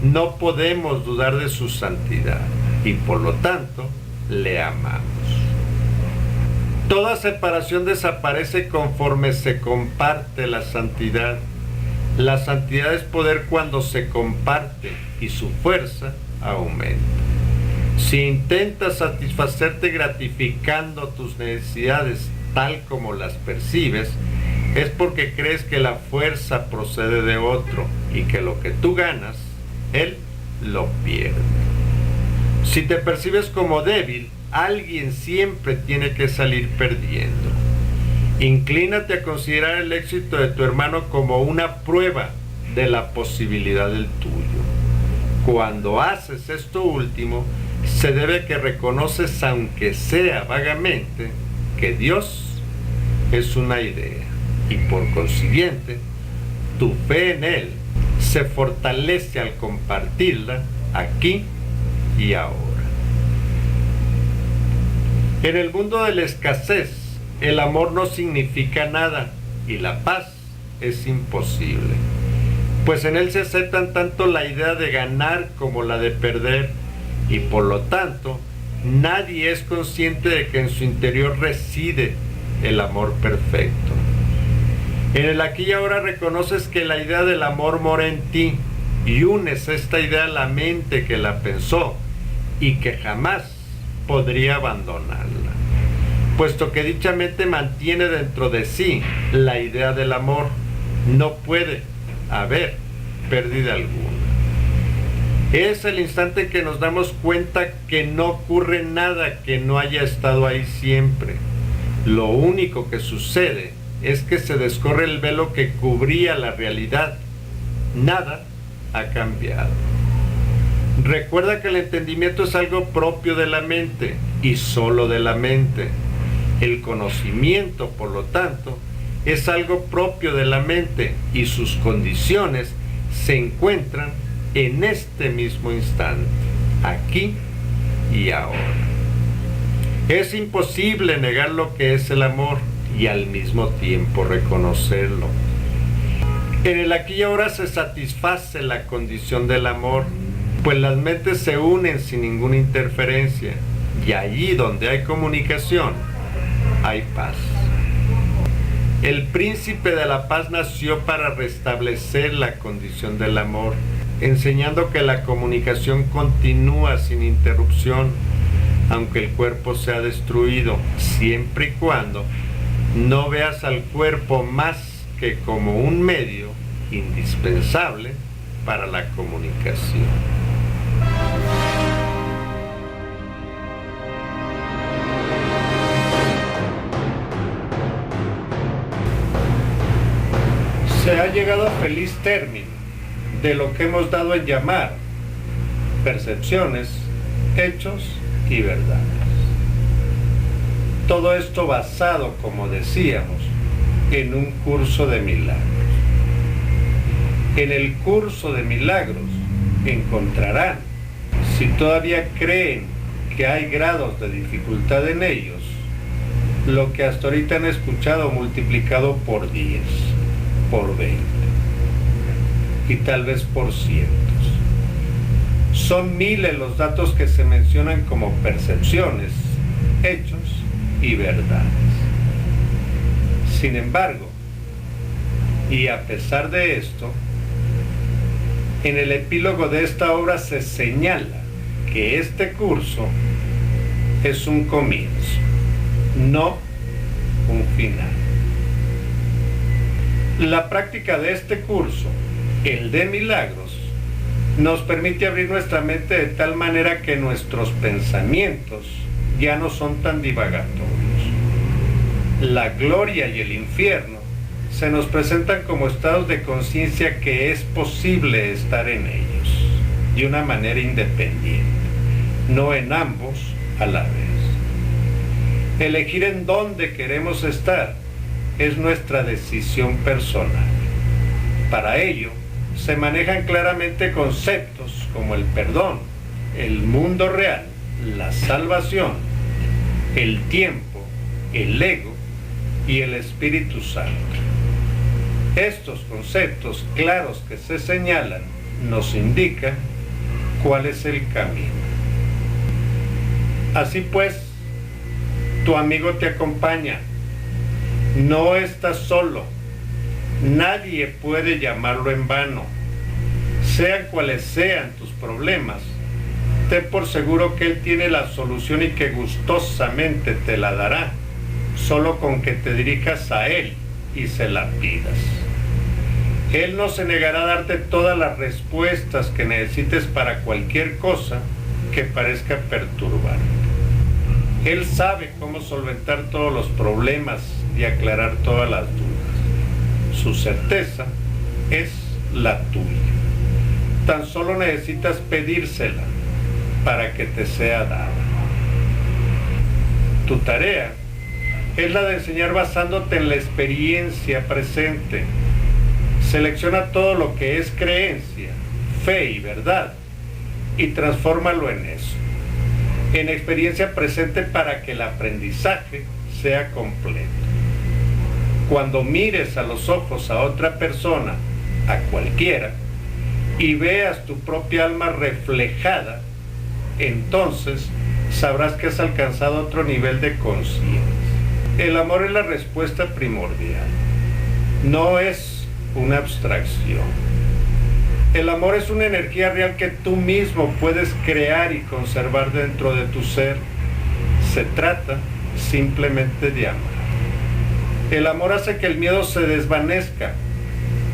no podemos dudar de su santidad y por lo tanto le amamos. Toda separación desaparece conforme se comparte la santidad. La santidad es poder cuando se comparte y su fuerza aumenta. Si intentas satisfacerte gratificando tus necesidades tal como las percibes, es porque crees que la fuerza procede de otro y que lo que tú ganas, él lo pierde. Si te percibes como débil, alguien siempre tiene que salir perdiendo. Inclínate a considerar el éxito de tu hermano como una prueba de la posibilidad del tuyo. Cuando haces esto último, se debe a que reconoces, aunque sea vagamente, que Dios es una idea. Y por consiguiente, tu fe en Él se fortalece al compartirla aquí y ahora. En el mundo de la escasez, el amor no significa nada y la paz es imposible, pues en él se aceptan tanto la idea de ganar como la de perder y por lo tanto nadie es consciente de que en su interior reside el amor perfecto. En el aquí y ahora reconoces que la idea del amor mora en ti y unes esta idea a la mente que la pensó y que jamás podría abandonarla, puesto que dicha mente mantiene dentro de sí la idea del amor. No puede haber pérdida alguna. Es el instante en que nos damos cuenta que no ocurre nada que no haya estado ahí siempre. Lo único que sucede es que se descorre el velo que cubría la realidad. Nada ha cambiado. Recuerda que el entendimiento es algo propio de la mente y solo de la mente. El conocimiento, por lo tanto, es algo propio de la mente y sus condiciones se encuentran en este mismo instante, aquí y ahora. Es imposible negar lo que es el amor y al mismo tiempo reconocerlo. En el aquí y ahora se satisface la condición del amor, pues las mentes se unen sin ninguna interferencia y allí donde hay comunicación, hay paz. El príncipe de la paz nació para restablecer la condición del amor, enseñando que la comunicación continúa sin interrupción, aunque el cuerpo sea destruido, siempre y cuando no veas al cuerpo más que como un medio indispensable para la comunicación. Se ha llegado a feliz término de lo que hemos dado en llamar percepciones, hechos y verdades. Todo esto basado, como decíamos, en un curso de milagros. En el curso de milagros encontrarán, si todavía creen que hay grados de dificultad en ellos, lo que hasta ahorita han escuchado multiplicado por 10, por 20 y tal vez por cientos. Son miles los datos que se mencionan como percepciones, hechos y verdades. Sin embargo, y a pesar de esto, en el epílogo de esta obra se señala que este curso es un comienzo, no un final. La práctica de este curso, el de milagros, nos permite abrir nuestra mente de tal manera que nuestros pensamientos ya no son tan divagatorios. La gloria y el infierno se nos presentan como estados de conciencia que es posible estar en ellos de una manera independiente, no en ambos a la vez. Elegir en dónde queremos estar es nuestra decisión personal. Para ello, se manejan claramente conceptos como el perdón, el mundo real, la salvación, el tiempo, el ego y el Espíritu Santo. Estos conceptos claros que se señalan nos indican cuál es el camino. Así pues, tu amigo te acompaña. No estás solo. Nadie puede llamarlo en vano. Sean cuales sean tus problemas, ten por seguro que Él tiene la solución y que gustosamente te la dará, solo con que te dirijas a Él y se la pidas. Él no se negará a darte todas las respuestas que necesites para cualquier cosa que parezca perturbarte. Él sabe cómo solventar todos los problemas y aclarar todas las dudas. Su certeza es la tuya. Tan solo necesitas pedírsela para que te sea dada. Tu tarea es la de enseñar basándote en la experiencia presente. Selecciona todo lo que es creencia, fe y verdad y transfórmalo en eso, en experiencia presente para que el aprendizaje sea completo. Cuando mires a los ojos a otra persona, a cualquiera, y veas tu propia alma reflejada, entonces sabrás que has alcanzado otro nivel de conciencia. El amor es la respuesta primordial, no es una abstracción. El amor es una energía real que tú mismo puedes crear y conservar dentro de tu ser. Se trata simplemente de amar. El amor hace que el miedo se desvanezca.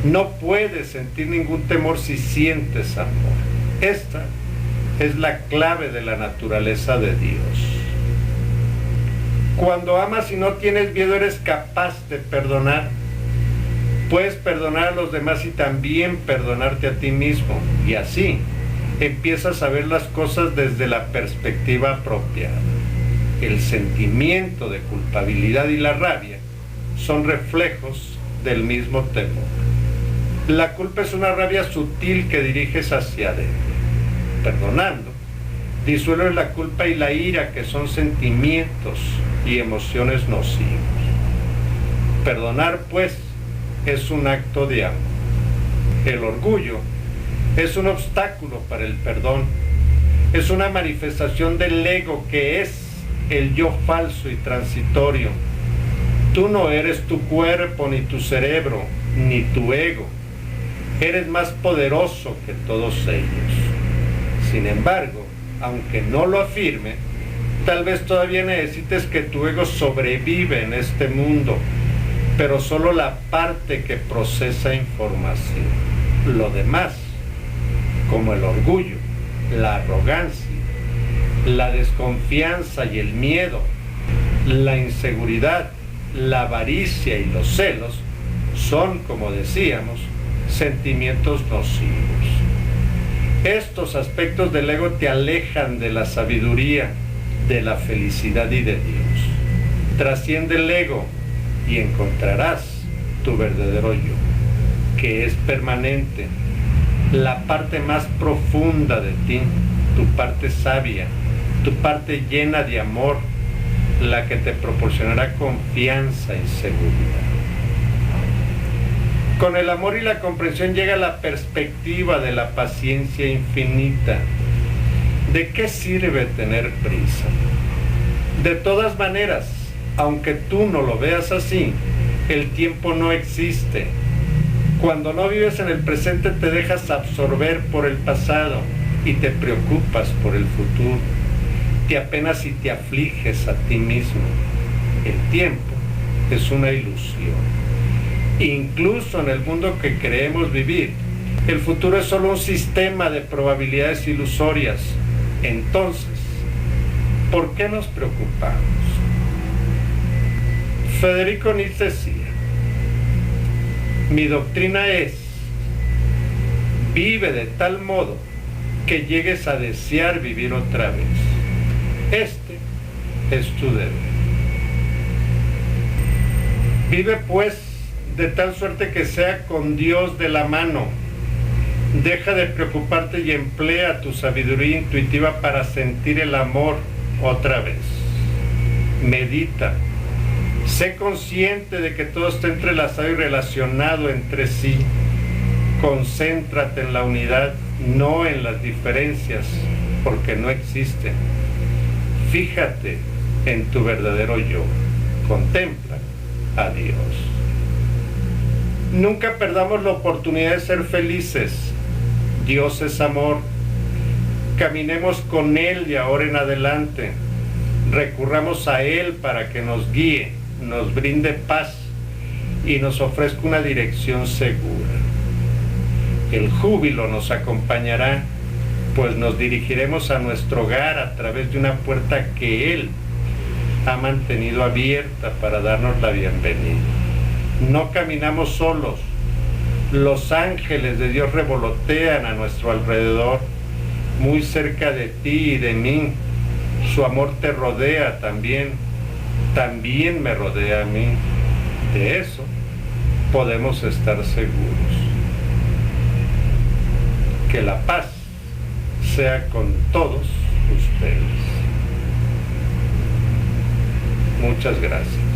No puedes sentir ningún temor si sientes amor. Esta es la clave de la naturaleza de Dios. Cuando amas y no tienes miedo, eres capaz de perdonar. Puedes perdonar a los demás y también perdonarte a ti mismo. Y así empiezas a ver las cosas desde la perspectiva apropiada. El sentimiento de culpabilidad y la rabia son reflejos del mismo temor. La culpa es una rabia sutil que diriges hacia adentro. Perdonando, disuelves la culpa y la ira, que son sentimientos y emociones nocivos. Perdonar, pues, es un acto de amor. El orgullo es un obstáculo para el perdón. Es una manifestación del ego, que es el yo falso y transitorio. Tú no eres tu cuerpo, ni tu cerebro, ni tu ego. Eres más poderoso que todos ellos. Sin embargo, aunque no lo afirme, tal vez todavía necesites que tu ego sobrevive en este mundo, pero solo la parte que procesa información. Lo demás, como el orgullo, la arrogancia, la desconfianza y el miedo, la inseguridad, la avaricia y los celos, son, como decíamos, sentimientos nocivos. Estos aspectos del ego te alejan de la sabiduría, de la felicidad y de Dios. Trasciende el ego y encontrarás tu verdadero yo, que es permanente, la parte más profunda de ti, tu parte sabia, tu parte llena de amor, la que te proporcionará confianza y seguridad. Con el amor y la comprensión llega la perspectiva de la paciencia infinita. ¿De qué sirve tener prisa? De todas maneras, aunque tú no lo veas así, el tiempo no existe. Cuando no vives en el presente, te dejas absorber por el pasado y te preocupas por el futuro. Te apenas y te afliges a ti mismo. El tiempo es una ilusión. Incluso en el mundo que creemos vivir, el futuro es solo un sistema de probabilidades ilusorias. Entonces, ¿por qué nos preocupamos? Federico Nietzsche decía: mi doctrina es: vive de tal modo que llegues a desear vivir otra vez. Este es tu deber. Vive pues de tal suerte que sea con Dios de la mano. Deja de preocuparte y emplea tu sabiduría intuitiva para sentir el amor otra vez. Medita. Sé consciente de que todo está entrelazado y relacionado entre sí. Concéntrate en la unidad, no en las diferencias, porque no existen. Fíjate en tu verdadero yo. Contempla a Dios. Nunca perdamos la oportunidad de ser felices. Dios es amor. Caminemos con Él de ahora en adelante. Recurramos a Él para que nos guíe, nos brinde paz y nos ofrezca una dirección segura. El júbilo nos acompañará, pues nos dirigiremos a nuestro hogar a través de una puerta que Él ha mantenido abierta para darnos la bienvenida. No caminamos solos. Los ángeles de Dios revolotean a nuestro alrededor, muy cerca de ti y de mí. Su amor te rodea también me rodea a mí. De eso podemos estar seguros. Que la paz sea con todos ustedes. Muchas gracias.